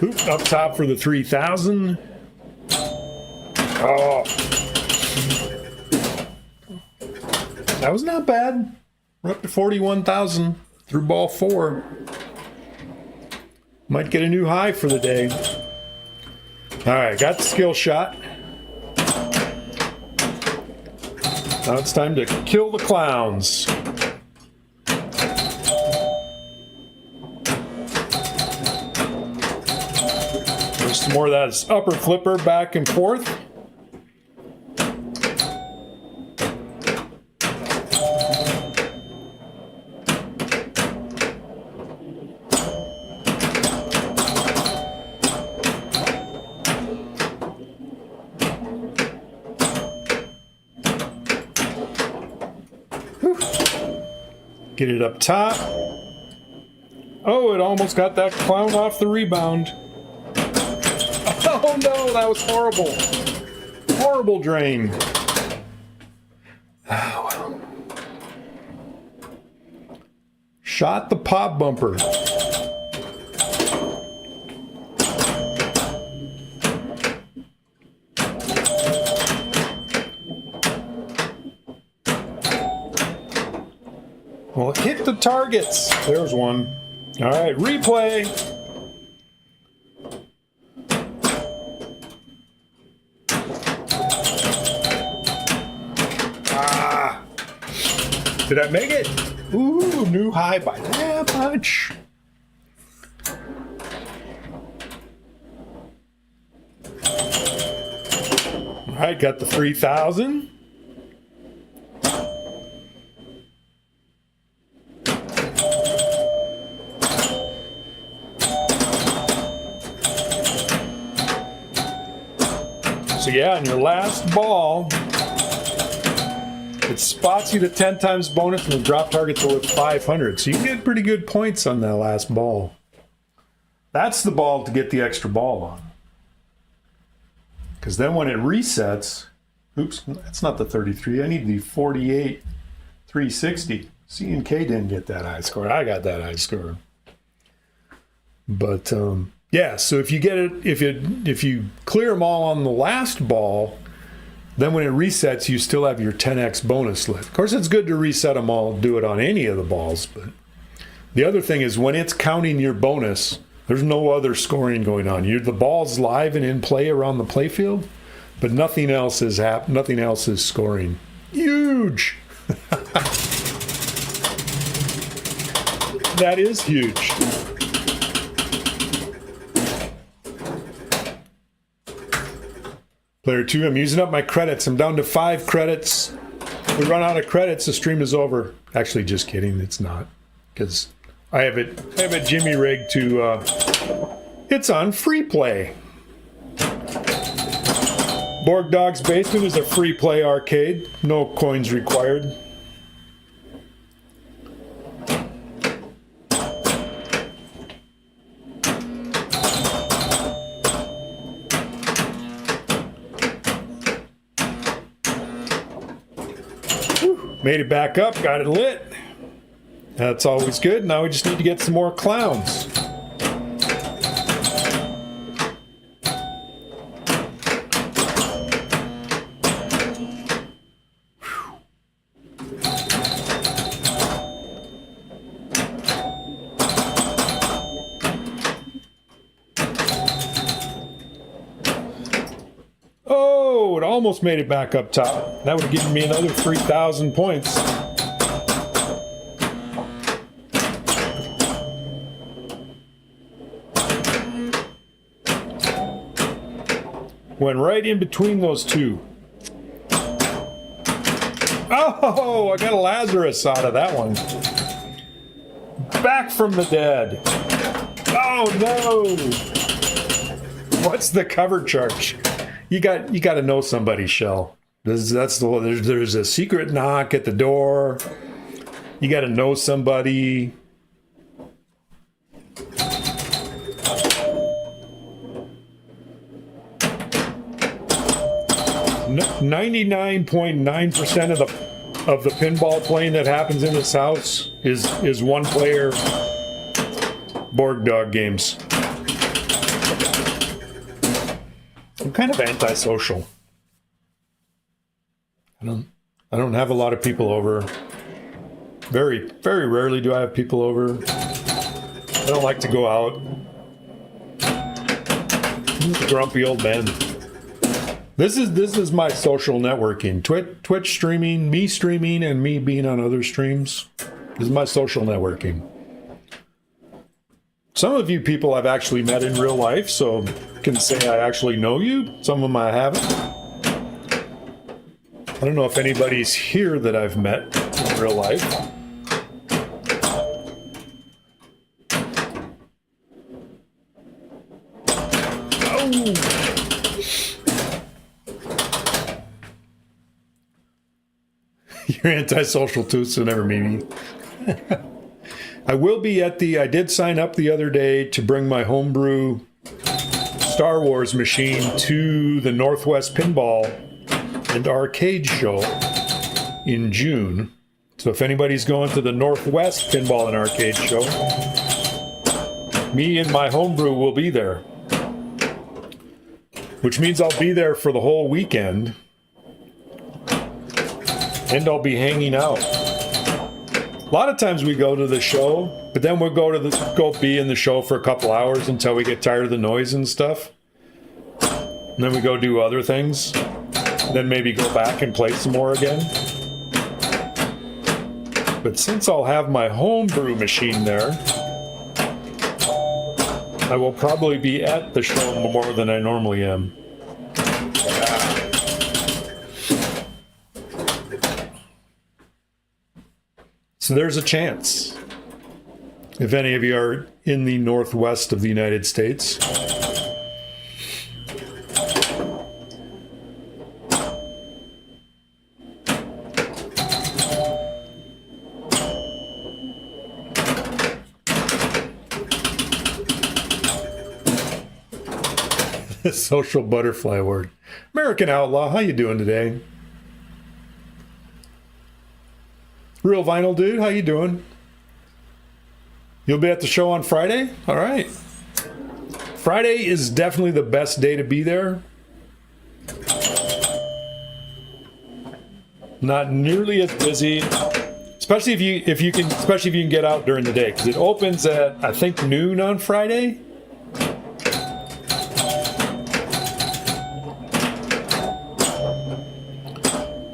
Oop, up top for the 3,000. Oh. That was not bad. We're up to 41,000 through ball 4. Might get a new high for the day. All right, got the skill shot. Now it's time to kill the clowns. There's some more of that upper flipper back and forth. Get it up top. Oh, it almost got that clown off the rebound. Oh no, that was horrible. Horrible drain. Oh well. Shot the pop bumper. Well, hit the targets. There's one. All right, replay. Ah. Did I make it? Ooh, new high by that much. All right, got the 3,000. So yeah, on your last ball, it spots you to 10 times bonus and the drop target's worth 500. So you get pretty good points on that last ball. That's the ball to get the extra ball on. Because then when it resets, oops, that's not the 33. I need the 48, 360. C and K didn't get that high score. I got that high score. But yeah, so if you get it, if you clear them all on the last ball, Then when it resets, you still have your 10x bonus lit. Of course, it's good to reset them all, do it on any of the balls, but the other thing is when it's counting your bonus, there's no other scoring going on. The ball's live and in play around the playfield, but nothing else is nothing else is scoring. Huge. That is huge. Player 2, I'm using up my credits. I'm down to 5 credits. If we run out of credits, the stream is over. Actually, just kidding. It's not, because I have it Jimmy rigged to. It's on free play. Borg Dog's Basement is a free play arcade. No coins required. Made it back up, got it lit. That's always good. Now we just need to get some more clowns. Oh, it almost made it back up top. That would have given me another 3,000 points. Went right in between those two. Oh, I got a Lazarus out of that one. Back from the dead. Oh no! What's the cover charge? You got to know somebody, Shell. There's a secret knock at the door. You got to know somebody. 99.9% of the pinball playing that happens in this house is one player Borg Dog games. I'm kind of antisocial. I don't have a lot of people over. Very, very rarely do I have people over. I don't like to go out. I'm a grumpy old man. This is my social networking. Twitch streaming, and me being on other streams. This is my social networking. Some of you people I've actually met in real life, so can say I actually know you. Some of them I haven't. I don't know if anybody's here that I've met in real life. Oh! You're antisocial too, so never meet me. I will be at I did sign up the other day to bring my homebrew Star Wars machine to the Northwest Pinball and Arcade Show in June. So if anybody's going to the Northwest Pinball and Arcade Show, me and my homebrew will be there. Which means I'll be there for the whole weekend. And I'll be hanging out. A lot of times we go to the show, but then we'll go be in the show for a couple hours until we get tired of the noise and stuff. And then we go do other things. Then maybe go back and play some more again. But since I'll have my homebrew machine there, I will probably be at the show more than I normally am. So there's a chance, if any of you are in the northwest of the United States. Social butterfly word. American Outlaw, how you doing today? Real Vinyl Dude, how you doing? You'll be at the show on Friday? All right. Friday is definitely the best day to be there. Not nearly as busy, especially if you can get out during the day, because it opens at I think noon on Friday.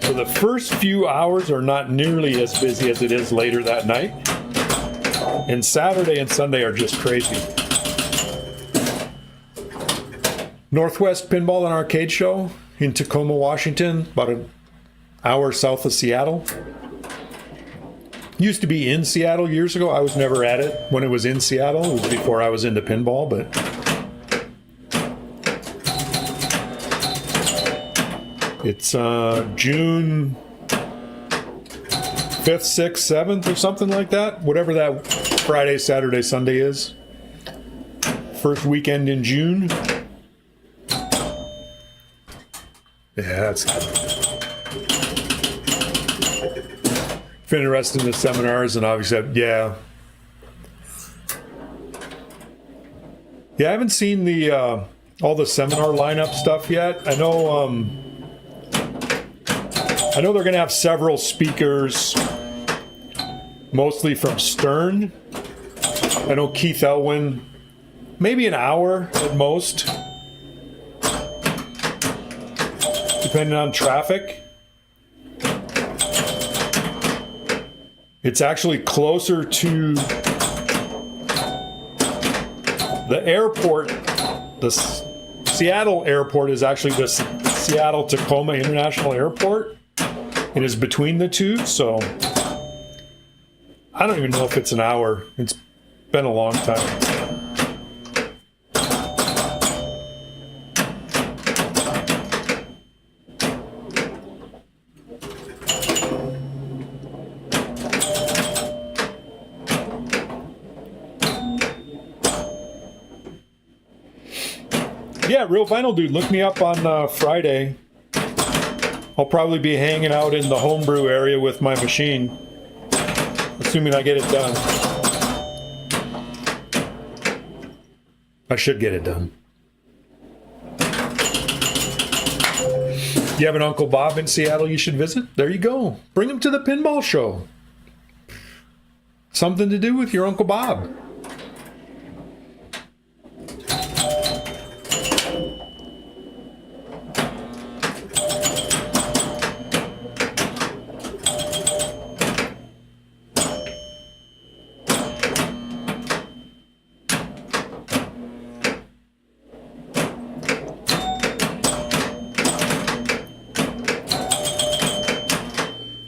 So the first few hours are not nearly as busy as it is later that night. And Saturday and Sunday are just crazy. Northwest Pinball and Arcade Show in Tacoma, Washington, about an hour south of Seattle. Used to be in Seattle years ago. I was never at it when it was in Seattle. It was before I was into pinball, but it's June 5th, 6th, 7th or something like that. Whatever that Friday, Saturday, Sunday is. First weekend in June. Yeah, that's if you're interested in the seminars, and obviously, yeah, I haven't seen the all the seminar lineup stuff yet. I know they're going to have several speakers, mostly from Stern. I know Keith Elwin, maybe an hour at most, depending on traffic. It's actually closer to the airport. The Seattle airport is actually the Seattle-Tacoma International Airport. It is between the two, so I don't even know if it's an hour. It's been a long time. Yeah, Real Vinyl Dude, look me up on Friday. I'll probably be hanging out in the homebrew area with my machine, assuming I get it done. I should get it done. You have an Uncle Bob in Seattle you should visit? There you go. Bring him to the pinball show. Something to do with your Uncle Bob.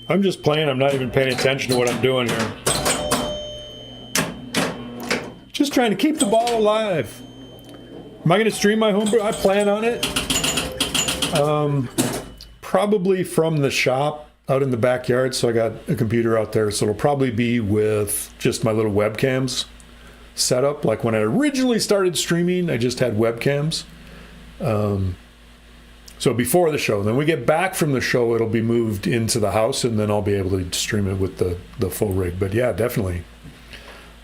I'm just playing. I'm not even paying attention to what I'm doing here. Just trying to keep the ball alive. Am I going to stream my homebrew? I plan on it. Probably from the shop out in the backyard. So I got a computer out there. So it'll probably be with just my little webcams set up. Like when I originally started streaming, I just had webcams. So before the show, then we get back from the show, it'll be moved into the house, and then I'll be able to stream it with the full rig. But yeah, definitely.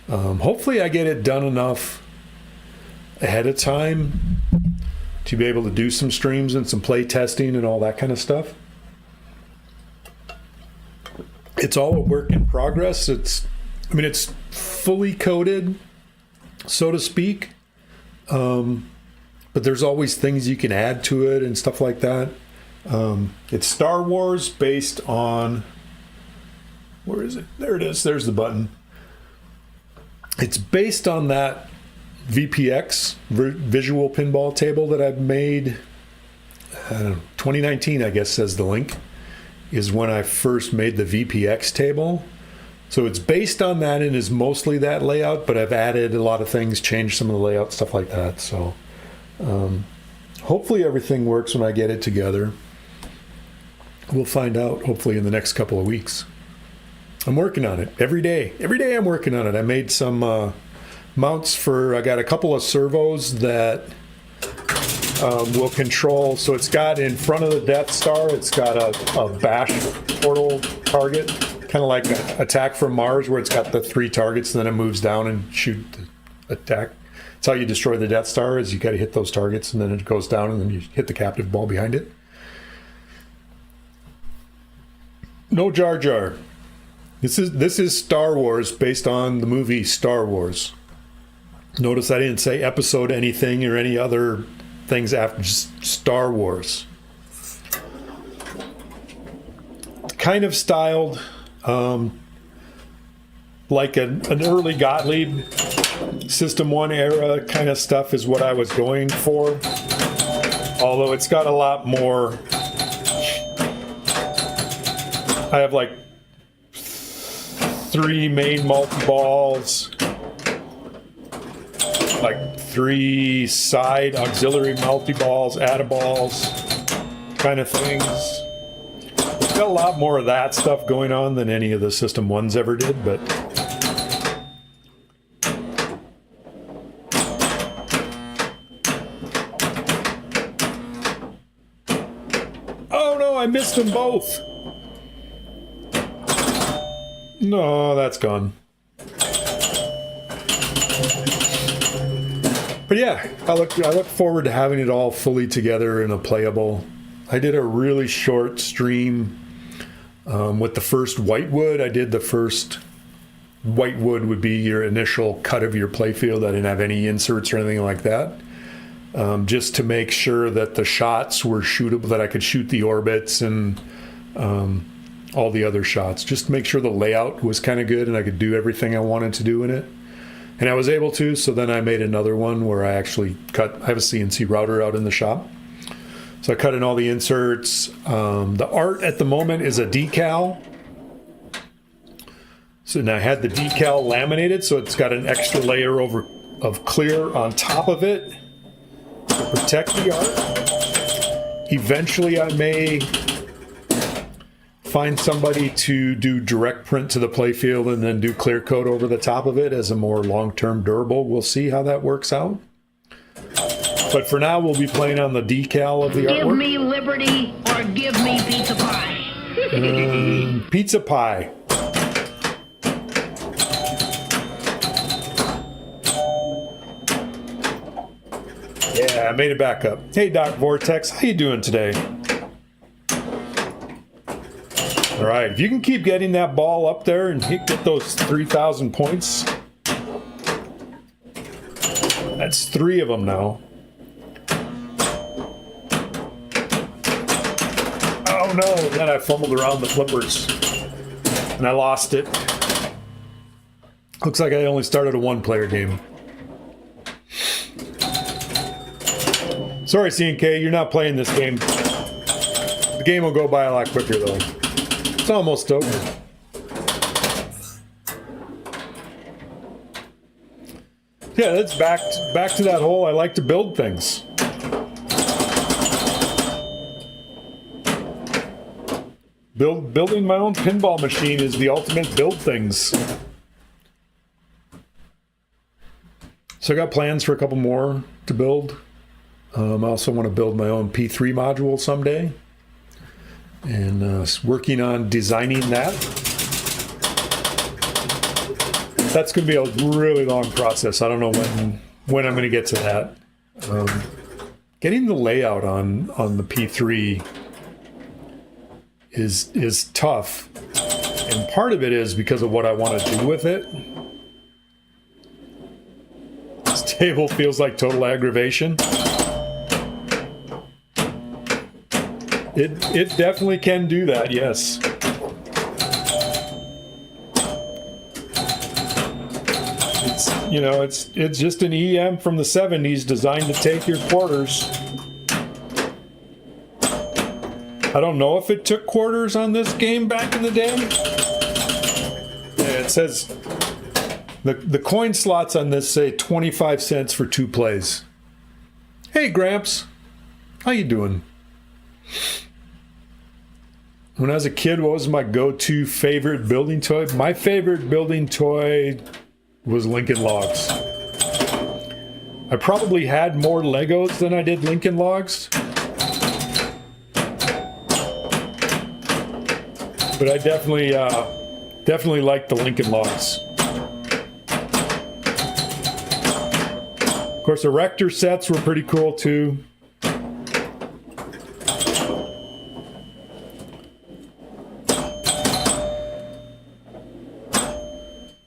Hopefully I get it done enough ahead of time to be able to do some streams and some play testing and all that kind of stuff. It's all a work in progress. It's fully coded, so to speak. But there's always things you can add to it and stuff like that. It's Star Wars based on... Where is it? There it is. There's the button. It's based on that VPX, visual pinball table that I've made. 2019, I guess, says the link, is when I first made the VPX table. So it's based on that and is mostly that layout, but I've added a lot of things, changed some of the layout, stuff like that. So... hopefully everything works when I get it together. We'll find out hopefully in the next couple of weeks. I'm working on it every day. Every day I'm working on it. I made some mounts for, I got a couple of servos that will control. So it's got in front of the Death Star, it's got a bash portal target, kind of like an Attack from Mars, where it's got the 3 targets and then it moves down and shoot the attack. That's how you destroy the Death Star, is you got to hit those targets and then it goes down and then you hit the captive ball behind it. No Jar Jar. This is Star Wars based on the movie Star Wars. Notice I didn't say episode anything or any other things after, just Star Wars. Kind of styled like an early Gottlieb System 1 era kind of stuff is what I was going for. Although it's got a lot more. I have like 3 main multi-balls, like 3 side auxiliary multi-balls, add-a-balls, kind of things. It's got a lot more of that stuff going on than any of the System 1s ever did, but oh no, I missed them both. No, that's gone. But yeah, I look forward to having it all fully together in a playable. I did a really short stream with the first Whitewood. I did the first Whitewood would be your initial cut of your playfield. I didn't have any inserts or anything like that. Just to make sure that the shots were shootable, that I could shoot the orbits and all the other shots, just to make sure the layout was kind of good and I could do everything I wanted to do in it. And I was able to, so then I made another one where I actually I have a CNC router out in the shop. So I cut in all the inserts. The art at the moment is a decal. So now I had the decal laminated, so it's got an extra layer of clear on top of it to protect the art. Eventually I may find somebody to do direct print to the playfield and then do clear coat over the top of it as a more long-term durable. We'll see how that works out. But for now, we'll be playing on the decal of the artwork. Give me liberty or give me pizza pie. Pizza pie. Yeah, I made it back up. Hey, Doc Vortex, how you doing today? All right, if you can keep getting that ball up there and get those 3,000 points. That's 3 of them now. Oh no, then I fumbled around the flippers and I lost it. Looks like I only started a 1-player game. Sorry, CNK, you're not playing this game. The game will go by a lot quicker though. It's almost over. Yeah, that's back to that whole I like to build things. Building my own pinball machine is the ultimate build things. So I got plans for a couple more to build. I also want to build my own P3 module someday. And working on designing that. That's going to be a really long process. I don't know when I'm going to get to that. Getting the layout on the P3 is tough, and part of it is because of what I want to do with it. This table feels like total aggravation. It definitely can do that, yes. It's just an EM from the 70s designed to take your quarters. I don't know if it took quarters on this game back in the day. Yeah, it says the coin slots on this say 25 cents for 2 plays. Hey Gramps, how you doing? When I was a kid, what was my go-to favorite building toy? My favorite building toy was Lincoln Logs. I probably had more Legos than I did Lincoln Logs. But I definitely liked the Lincoln Logs. Of course, the Rector sets were pretty cool too.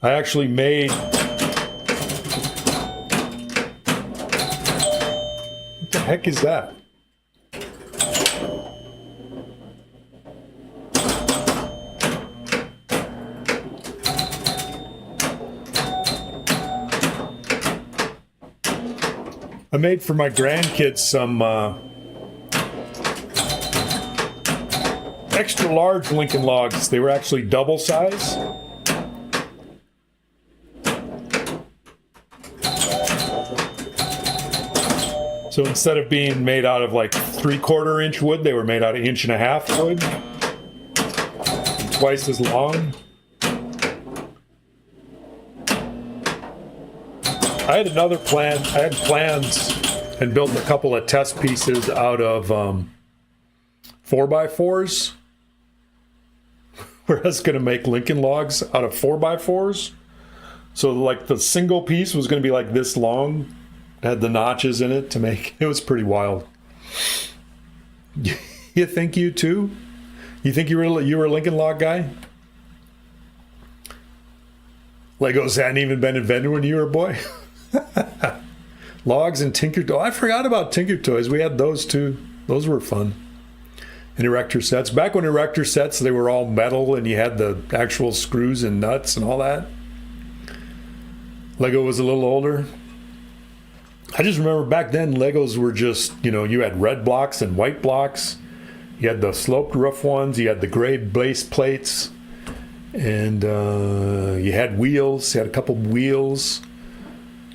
I actually made... What the heck is that? I made for my grandkids some extra large Lincoln Logs. They were actually double size. So instead of being made out of like 3/4 inch wood, they were made out of 1.5 inch wood. Twice as long. I had another plan. I had plans and built a couple of test pieces out of 4x4s. Where I was going to make Lincoln Logs out of 4x4s. So like the single piece was going to be like this long. It had the notches in it to make. It was pretty wild. You think you too? You think you were a Lincoln Log guy? Legos hadn't even been invented when you were a boy. Logs and Tinker Toys. Oh, I forgot about Tinker Toys. We had those too. Those were fun. And erector sets. Back when erector sets, they were all metal and you had the actual screws and nuts and all that. Lego was a little older. I just remember back then, Legos were just, you had red blocks and white blocks. You had the sloped roof ones. You had the gray base plates. And you had wheels. You had a couple wheels.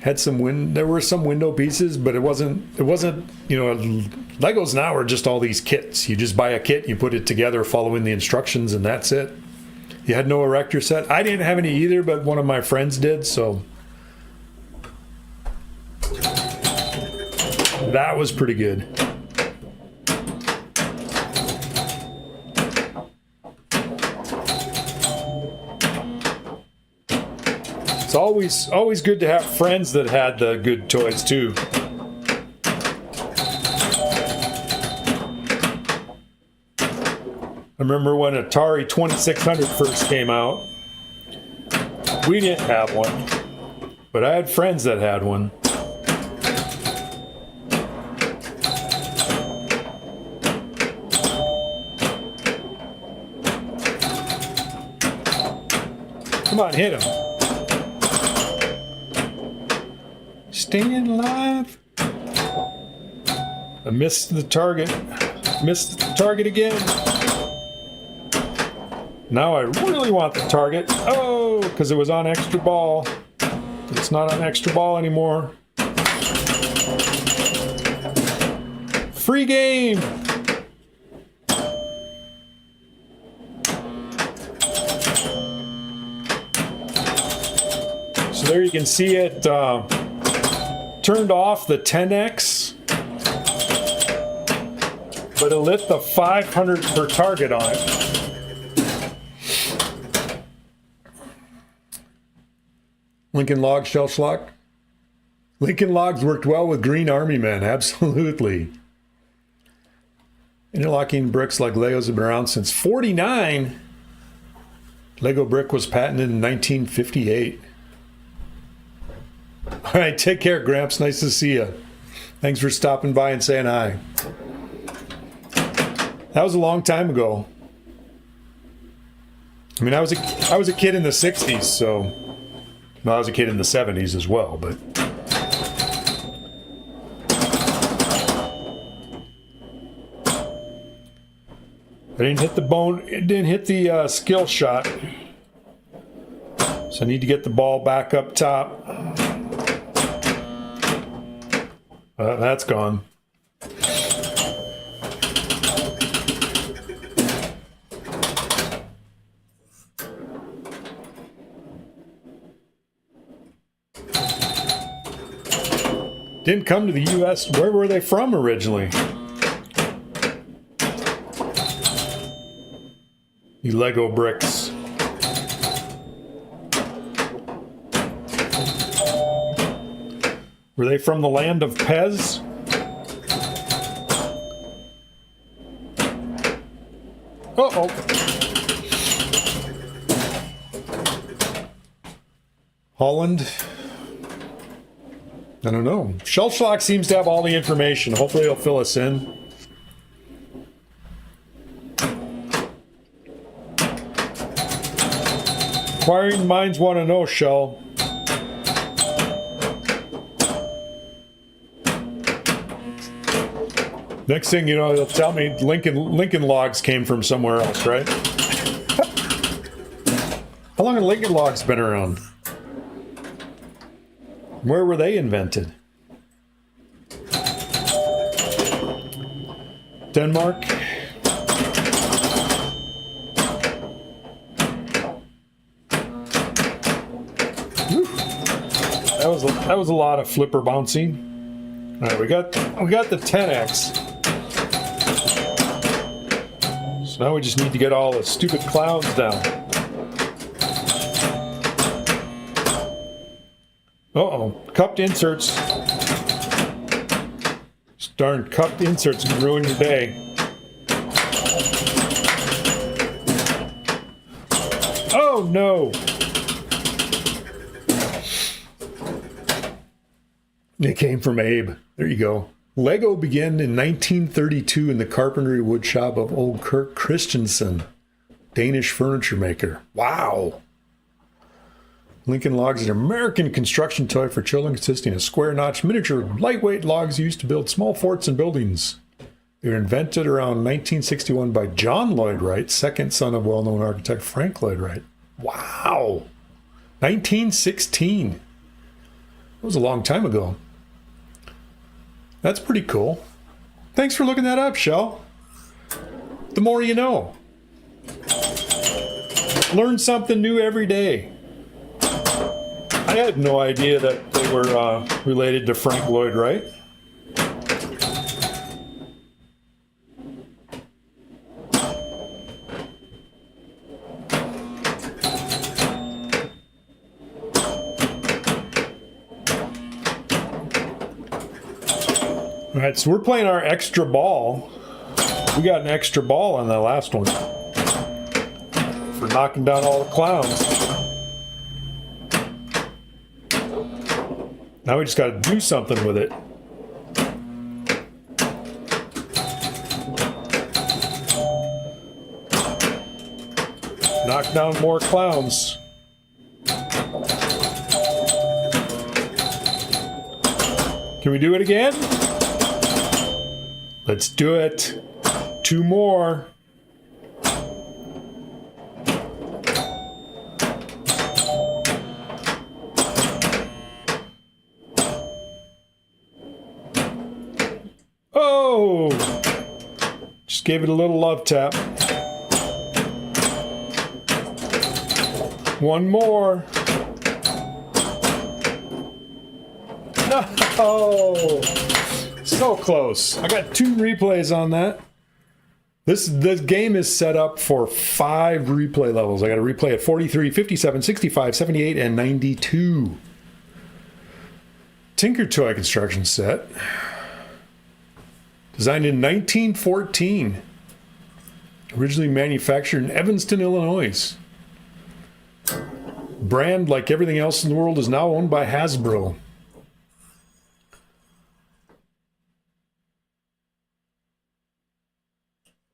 Had there were some window pieces, but it wasn't, Legos now are just all these kits. You just buy a kit, you put it together following the instructions, and that's it. You had no erector set. I didn't have any either, but one of my friends did, so that was pretty good. It's always good to have friends that had the good toys too. I remember when Atari 2600 first came out. We didn't have one, but I had friends that had one. Come on, hit him. Staying alive. I missed the target. Missed the target again. Now I really want the target. Oh, because it was on extra ball. It's not on extra ball anymore. Free game. So there you can see it. Turned off the 10x, but it lit the 500 per target on it. Lincoln Log shell shock. Lincoln Logs worked well with Green Army men, absolutely. Interlocking bricks like Legos have been around since '49. Lego brick was patented in 1958. All right, take care, Gramps. Nice to see you. Thanks for stopping by and saying hi. That was a long time ago. I mean, I was a kid in the 60s, so... Well, I was a kid in the 70s as well, but... I didn't hit the bone... It didn't hit the skill shot. So I need to get the ball back up top. That's gone. Didn't come to the U.S. Where were they from originally? The Lego bricks. Were they from the land of Pez? Uh-oh. Holland. I don't know. Shellshock seems to have all the information. Hopefully he'll fill us in. Inquiring minds want to know, Shell. Next thing you know, they'll tell me Lincoln Logs came from somewhere else, right? How long have Lincoln Logs been around? Where were they invented? Denmark. Whew. That was a lot of flipper bouncing. All right, we got the 10X. So now we just need to get all the stupid clowns down. Uh-oh, cupped inserts. This darn cupped inserts can ruin your day. Oh no! It came from Abe. There you go. Lego began in 1932 in the carpentry wood shop of old Kurt Christensen, Danish furniture maker. Wow! Lincoln Logs is an American construction toy for children consisting of square-notched, miniature, lightweight logs used to build small forts and buildings. They were invented around 1961 by John Lloyd Wright, second son of well-known architect Frank Lloyd Wright. Wow! 1916. That was a long time ago. That's pretty cool. Thanks for looking that up, Shell. The more you know. Learn something new every day. I had no idea that they were related to Frank Lloyd Wright. All right, so we're playing our extra ball. We got an extra ball on that last one for knocking down all the clowns. Now we just got to do something with it. Knock down more clowns. Can we do it again? Let's do it. 2 more. Oh! Just gave it a little love tap. 1 more. No! So close. I got 2 replays on that. This game is set up for 5 replay levels. I got to replay at 43, 57, 65, 78, and 92. Tinker Toy construction set. Designed in 1914. Originally manufactured in Evanston, Illinois. Brand, like everything else in the world, is now owned by Hasbro.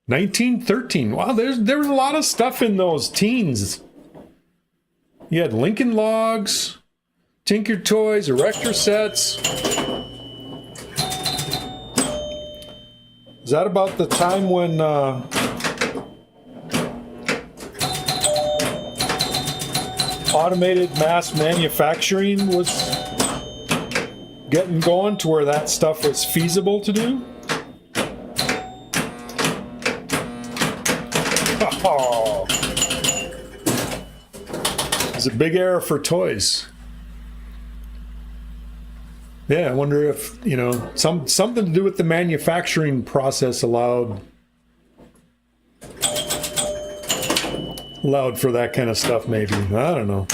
$19.13. Wow, there was a lot of stuff in those teens. You had Lincoln Logs, Tinker Toys, Erector sets. Is that about the time when automated mass manufacturing was getting going to where that stuff was feasible to do? Oh. It's a big era for toys. Yeah, I wonder if, something to do with the manufacturing process allowed for that kind of stuff, maybe. I don't know.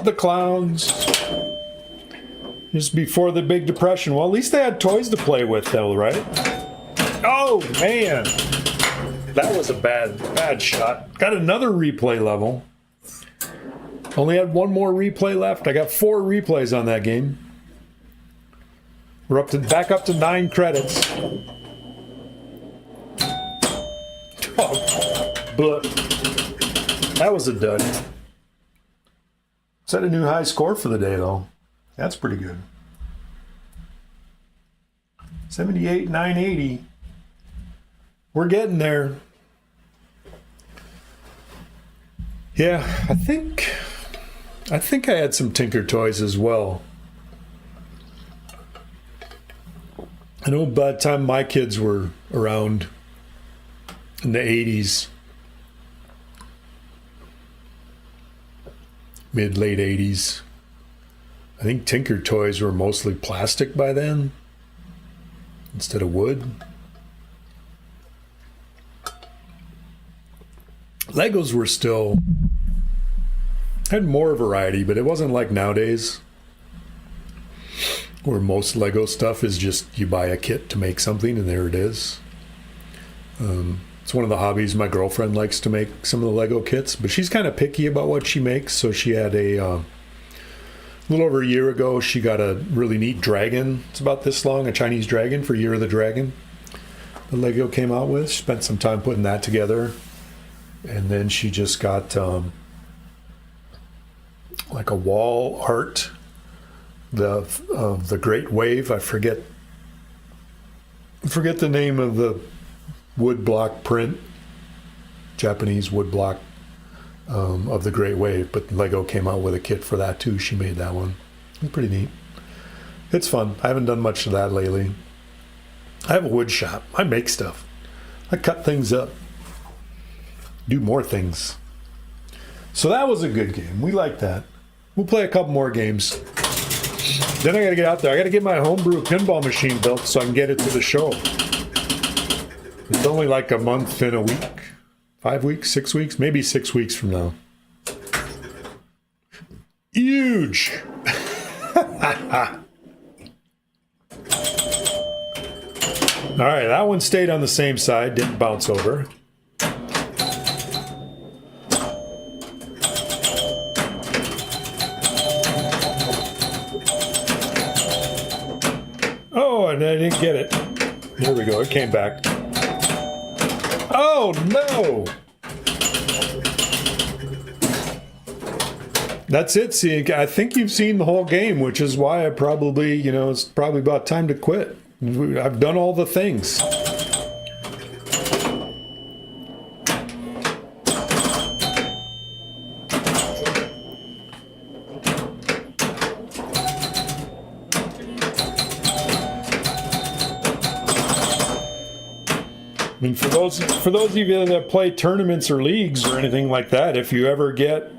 the clowns. Just before the Big Depression. Well, at least they had toys to play with, though, right? Oh, man. That was a bad shot. Got another replay level. Only had one more replay left. I got 4 replays on that game. We're back up to 9 credits. Oh, but that was a dud. Set a new high score for the day, though. That's pretty good. 78,980. We're getting there. Yeah, I think I had some Tinker toys as well. I know by the time my kids were around in the 80s, mid-late 80s, I think Tinker toys were mostly plastic by then instead of wood. Legos were still, had more variety, but it wasn't like nowadays where most Lego stuff is just you buy a kit to make something and there it is. It's one of the hobbies my girlfriend likes to make some of the Lego kits, but she's kind of picky about what she makes. So she had a little over a year ago, she got a really neat dragon. It's about this long, a Chinese dragon for Year of the Dragon. The Lego came out with. She spent some time putting that together. And then she just got like a wall art of the Great Wave. I forget the name of the wood block print, Japanese wood block of the Great Wave, but Lego came out with a kit for that too. She made that one. It's pretty neat. It's fun. I haven't done much of that lately. I have a wood shop. I make stuff. I cut things up. Do more things. So that was a good game. We like that. We'll play a couple more games. Then I got to get out there. I got to get my homebrew pinball machine built so I can get it to the show. It's only like a month and a week. 5 weeks, 6 weeks, maybe 6 weeks from now. Huge. All right, that one stayed on the same side, didn't bounce over. Oh, and I didn't get it. There we go, it came back. Oh, no! That's it. See, I think you've seen the whole game, which is why I probably, it's probably about time to quit. I've done all the things. I mean, for those of you that play tournaments or leagues or anything like that, if you ever get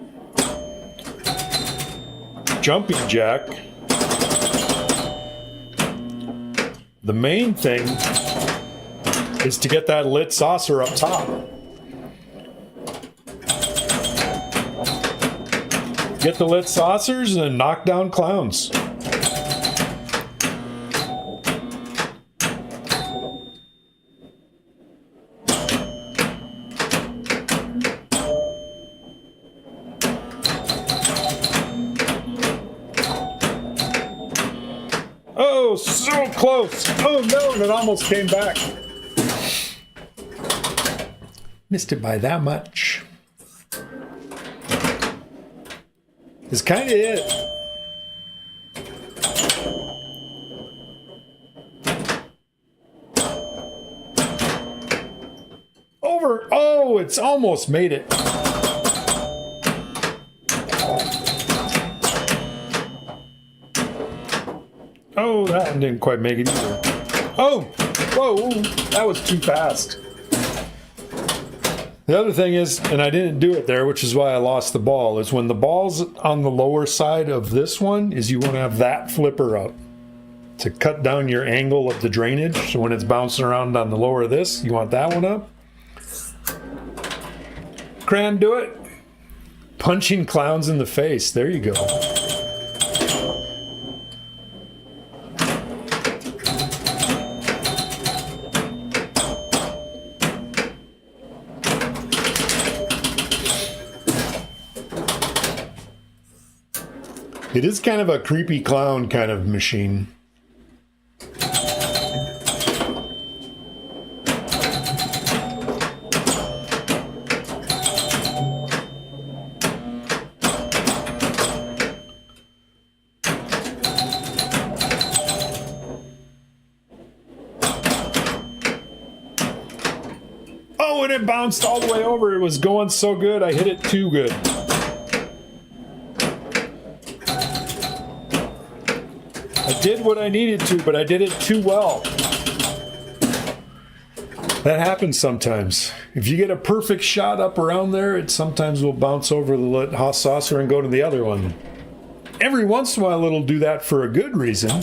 jumping jack, the main thing is to get that lit saucer up top. Get the lit saucers and knock down clowns. Oh, so close. Oh no, and it almost came back. Missed it by that much. It's kind of it. Over. Oh, it's almost made it. Oh, that one didn't quite make it either. Oh, whoa, that was too fast. The other thing is, and I didn't do it there, which is why I lost the ball, is when the ball's on the lower side of this one, is you want to have that flipper up to cut down your angle of the drainage. So when it's bouncing around on the lower of this, you want that one up. Cran, do it. Punching clowns in the face. There you go. It is kind of a creepy clown kind of machine. Oh, and it bounced all the way over. It was going so good. I hit it too good. I did what I needed to, but I did it too well. That happens sometimes. If you get a perfect shot up around there, it sometimes will bounce over the lit hot saucer and go to the other one. Every once in a while, it'll do that for a good reason.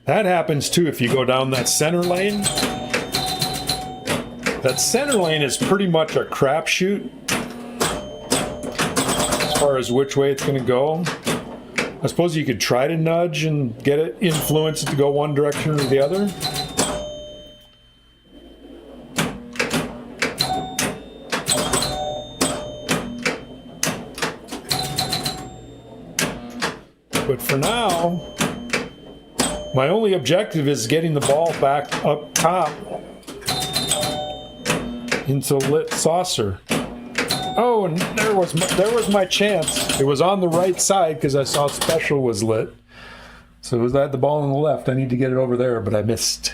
That happens too if you go down that center lane. That center lane is pretty much a crapshoot as far as which way it's going to go. I suppose you could try to nudge and get it influenced to go one direction or the other. But for now, my only objective is getting the ball back up top into lit saucer. Oh, and there was my chance. It was on the right side because I saw special was lit. So it was at the ball on the left. I need to get it over there, but I missed.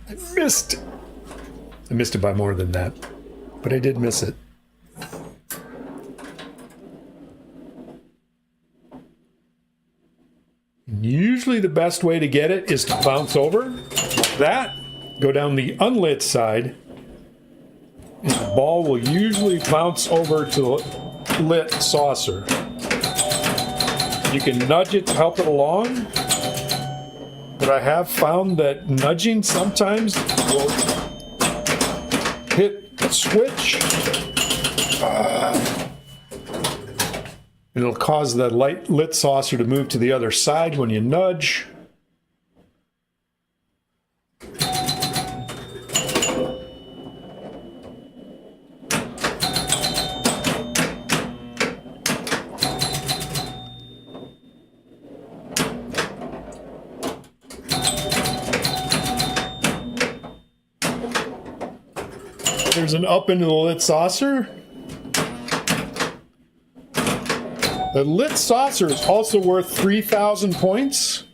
I missed it by more than that. But I did miss it. Usually the best way to get it is to bounce over like that, go down the unlit side, and the ball will usually bounce over to the lit saucer. You can nudge it to help it along, but I have found that nudging sometimes will hit a switch. It'll cause the lit saucer to move to the other side when you nudge. There's an up into the lit saucer. The lit saucer is also worth 3,000 points.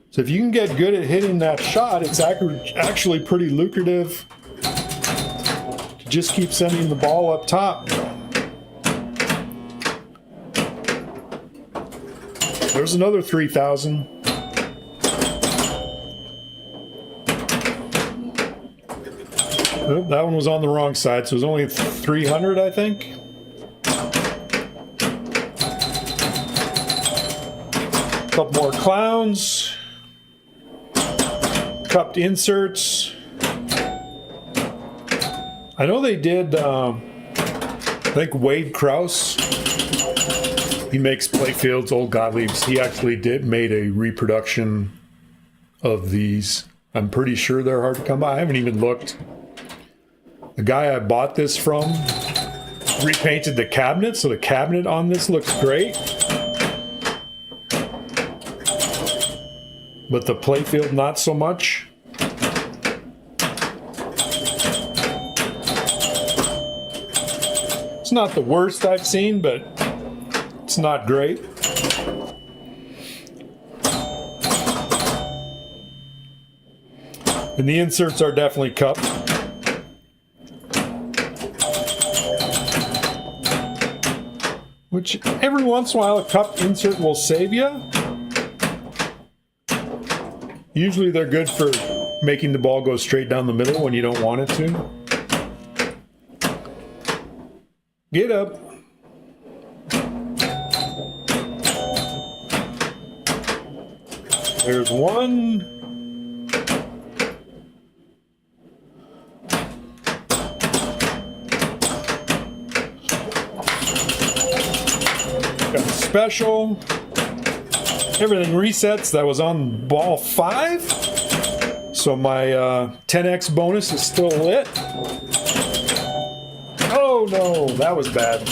So if you can get good at hitting that shot, it's actually pretty lucrative to just keep sending the ball up top. There's another 3,000. Oh, that one was on the wrong side, so it was only 300, I think. Couple more clowns, cupped inserts. I know they did, I think Wade Krause, he makes Playfield's Old Gottlieb's. He actually made a reproduction of these. I'm pretty sure they're hard to come by. I haven't even looked. The guy I bought this from repainted the cabinet, so the cabinet on this looks great. But the playfield, not so much. It's not the worst I've seen, but it's not great. And the inserts are definitely cupped. Which every once in a while a cupped insert will save you. Usually they're good for making the ball go straight down the middle when you don't want it to. Get up. There's one. Got a special. Everything resets. That was on ball 5. So my 10x bonus is still lit. Oh no, that was bad.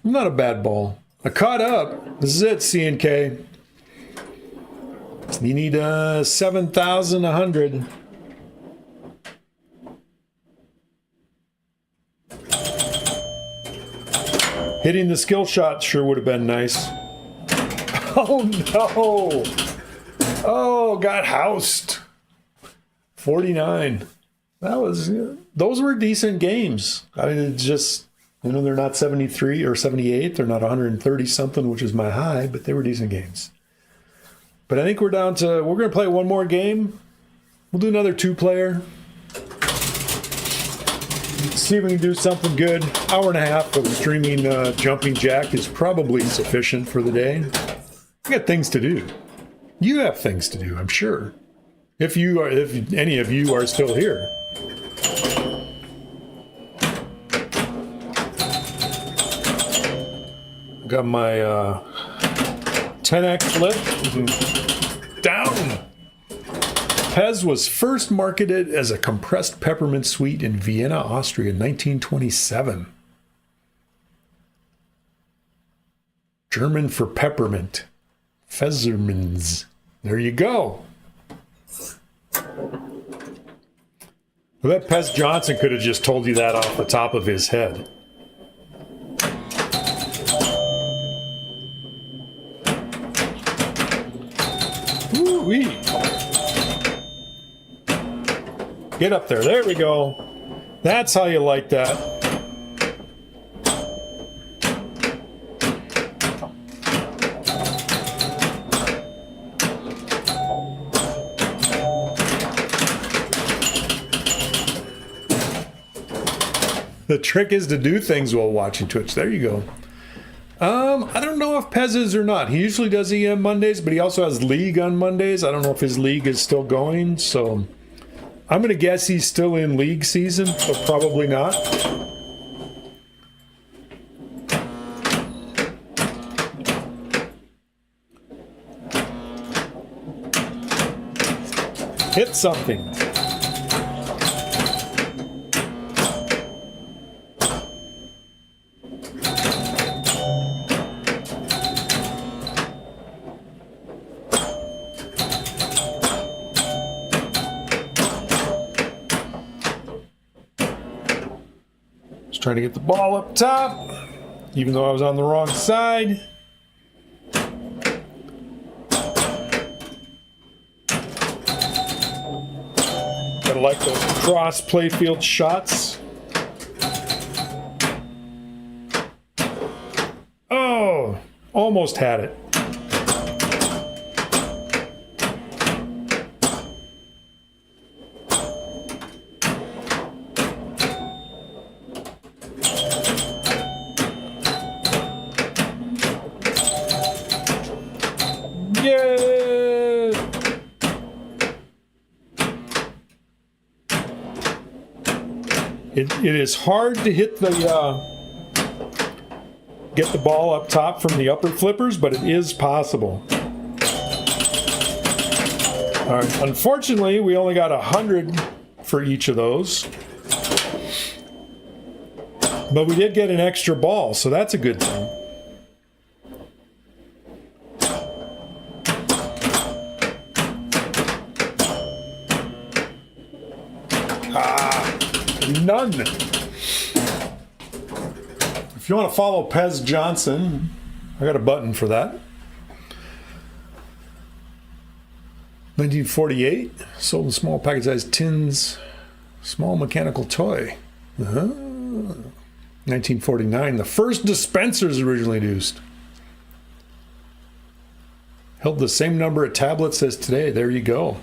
Not a bad ball. I caught up. This is it, C&K. You need 7,100. Hitting the skill shot sure would have been nice. Oh no! Oh, got housed. 49. Those were decent games. I mean, it's just, you know, they're not 73 or 78. They're not 130 something, which is my high, but they were decent games. But I think we're down to, we're going to play one more game. We'll do another 2-player. See if we can do something good. Hour and a half of streaming Jumping Jack is probably sufficient for the day. I got things to do. You have things to do, I'm sure. If any of you are still here. Got my 10x flip. Down. Pez was first marketed as a compressed peppermint sweet in Vienna, Austria in 1927. German for peppermint. Pfefferminz. There you go. Well, that Pez Johnson could have just told you that off the top of his head. Woo-wee. Get up there. There we go. That's how you like that. The trick is to do things while watching Twitch. There you go. I don't know if Pez is or not. He usually does EM Mondays, but he also has League on Mondays. I don't know if his League is still going, so I'm going to guess he's still in League season, but probably not. Hit something. Trying to get the ball up top, even though I was on the wrong side. Gotta like those cross playfield shots. Oh, almost had it. It is hard to hit the get the ball up top from the upper flippers, but it is possible. All right. Unfortunately, we only got 100 for each of those, but we did get an extra ball, so that's a good thing. None. If you want to follow Pez Johnson, I got a button for that. 1948, sold in small package-sized tins, small mechanical toy. 1949, the first dispensers originally introduced. Held the same number of tablets as today. There you go.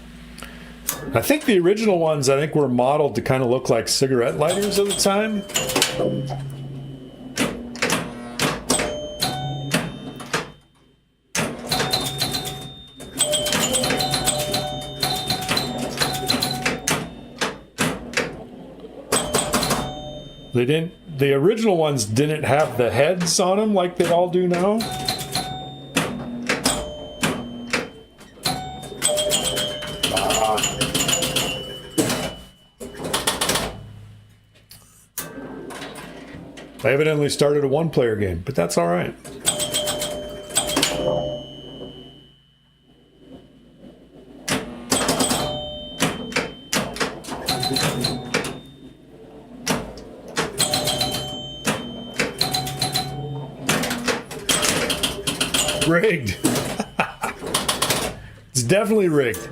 I think the original ones, were modeled to kind of look like cigarette lighters at the time. They didn't. The original ones didn't have the heads on them like they all do now. I evidently started a one-player game, but that's all right. Rigged. It's definitely rigged.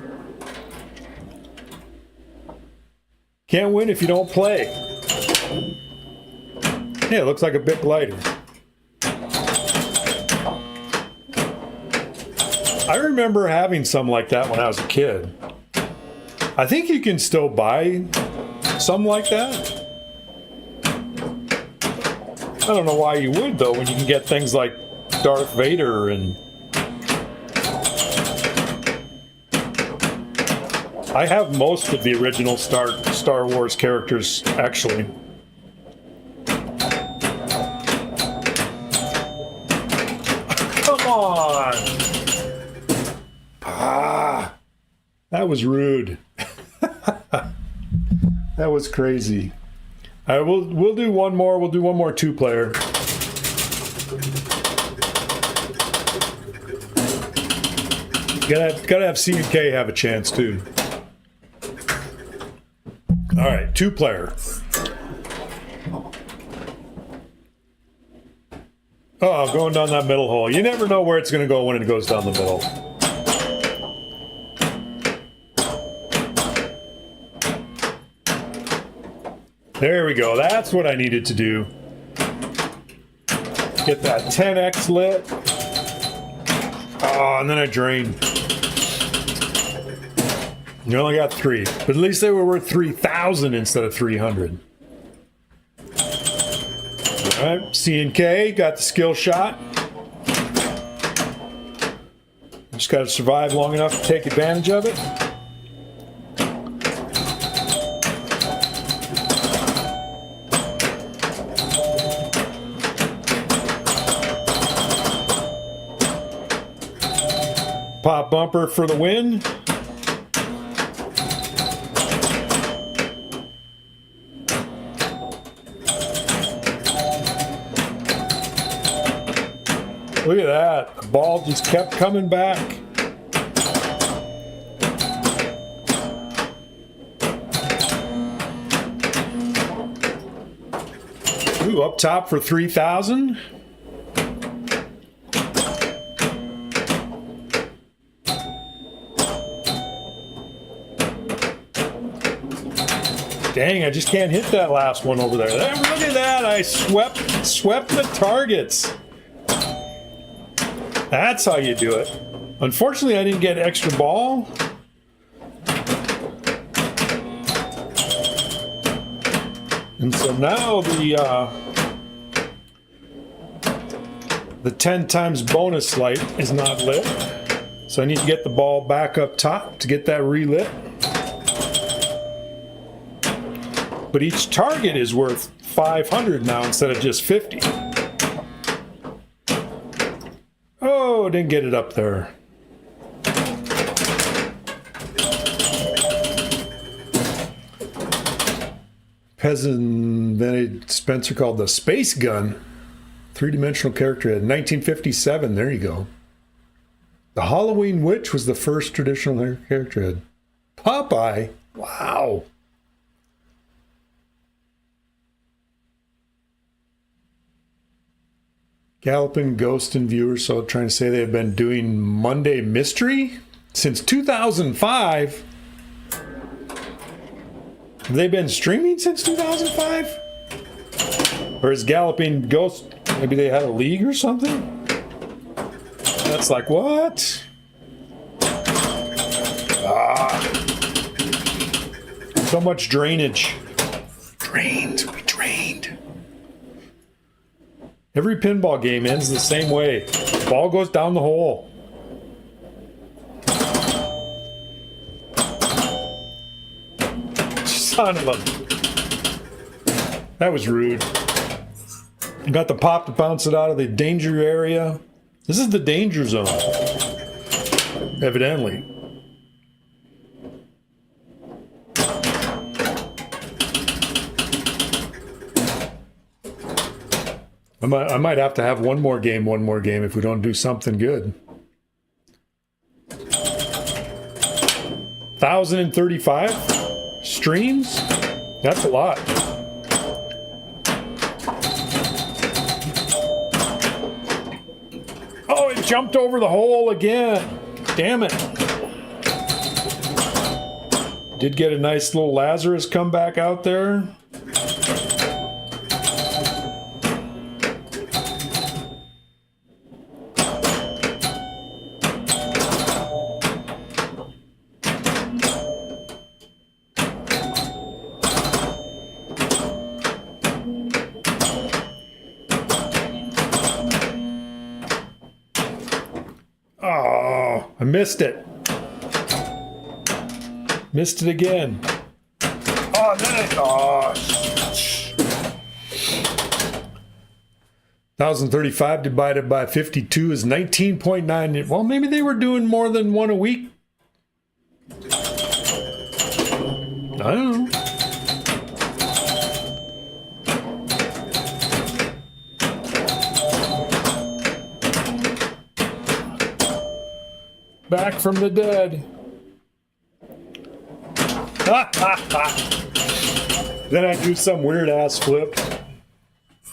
Can't win if you don't play. Yeah, it looks like a bit lighter. I remember having some like that when I was a kid. I think you can still buy some like that. I don't know why you would, though, when you can get things like Darth Vader and... I have most of the original Star Wars characters, actually. Come on! That was rude. That was crazy. All right, we'll do one more. We'll do one more two-player. Gotta have C and K have a chance too. All right, two-player. Oh, going down that middle hole. You never know where it's going to go when it goes down the middle. There we go. That's what I needed to do. Get that 10x lit. Oh, and then I drained. You only got 3, but at least they were worth 3,000 instead of 300. All right, C and K got the skill shot. Just got to survive long enough to take advantage of it. Pop bumper for the win. Look at that. The ball just kept coming back. Ooh, up top for 3,000. Dang, I just can't hit that last one over there. Look at that. I swept the targets. That's how you do it. Unfortunately, I didn't get extra ball. And so now the 10 times bonus light is not lit. So I need to get the ball back up top to get that relit. But each target is worth 500 now instead of just 50. Oh, didn't get it up there. Peasant invented Spencer called the Space Gun. 3-dimensional character head. 1957, there you go. The Halloween Witch was the first traditional character head. Popeye, wow. Galloping Ghost and viewers, so trying to say they've been doing Monday Mystery since 2005. Have they been streaming since 2005? Or is Galloping Ghost, maybe they had a league or something? That's like, what? So much drainage. We drained. Every pinball game ends the same way. Ball goes down the hole. Son of a... That was rude. Got the pop to bounce it out of the danger area. This is the danger zone, evidently. I might have to have one more game if we don't do something good. 1,035 streams? That's a lot. Oh, it jumped over the hole again. Damn it. Did get a nice little Lazarus come back out there. Oh, I missed it. Missed it again. Oh, then oh, 1,035 divided by 52 is 19.9. Well, maybe they were doing more than one a week. I don't know. Back from the dead. Then I do some weird ass flip.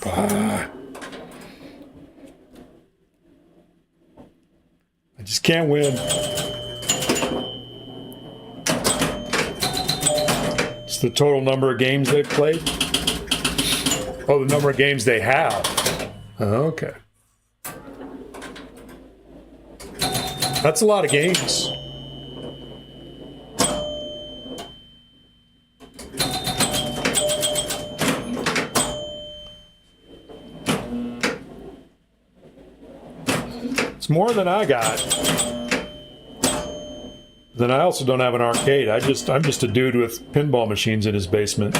I just can't win. It's the total number of games they've played. Oh, the number of games they have. Okay. That's a lot of games. It's more than I got. Then I also don't have an arcade. I'm just a dude with pinball machines in his basement.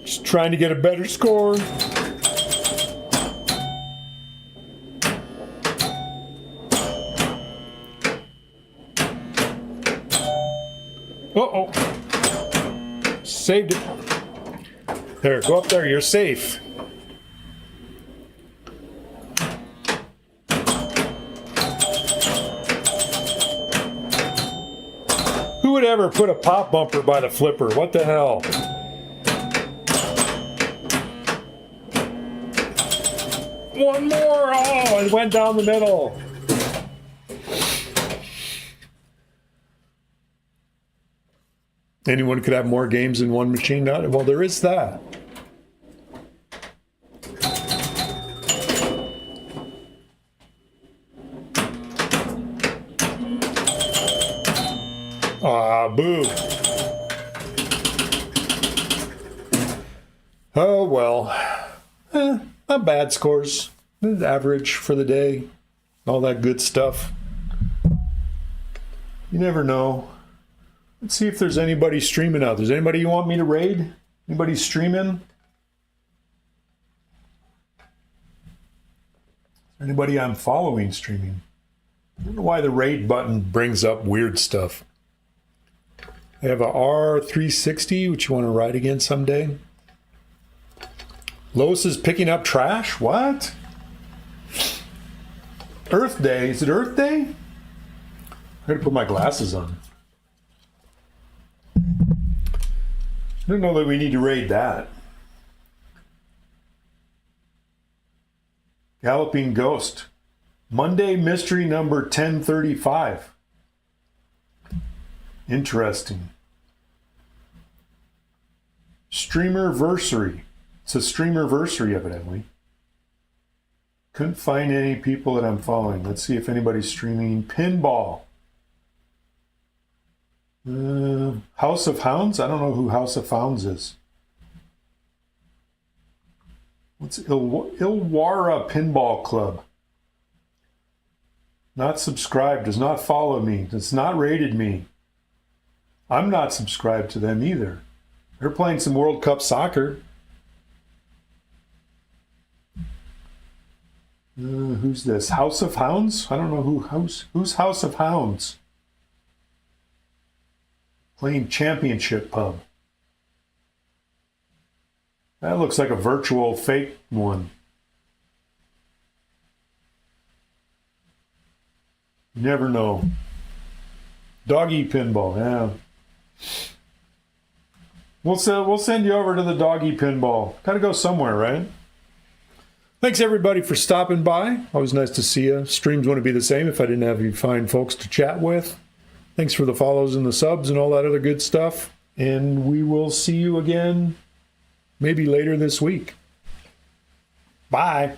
Just trying to get a better score. Uh-oh. Saved it. There, go up there. You're safe. Who would ever put a pop bumper by the flipper? What the hell? One more. Oh, it went down the middle. Anyone could have more games in one machine. Well, there is that. Ah, boo. Oh, well. Not bad scores. Average for the day. All that good stuff. You never know. Let's see if there's anybody streaming out. There's anybody you want me to raid? Anybody streaming? Anybody I'm following streaming? I don't know why the raid button brings up weird stuff. I have a R360, which you want to ride again someday. Lois is picking up trash? What? Earth Day. Is it Earth Day? I gotta put my glasses on. I don't know that we need to raid that. Galloping Ghost. Monday mystery number 1035. Interesting. Streamerversary. It's a streamerversary, evidently. Couldn't find any people that I'm following. Let's see if anybody's streaming Pinball. House of Hounds? I don't know who House of Hounds is. What's Ilwara Pinball Club? Not subscribed, does not follow me, does not rated me. I'm not subscribed to them either. They're playing some World Cup soccer. Who's this? House of Hounds? I don't know who's House of Hounds. Playing Championship Pub. That looks like a virtual fake one. You never know. Doggy Pinball, yeah. We'll send you over to the Doggy Pinball. Gotta go somewhere, right? Thanks everybody for stopping by. Always nice to see you. Streams wouldn't be the same if I didn't have you fine folks to chat with. Thanks for the follows and the subs and all that other good stuff. And we will see you again maybe later this week. Bye.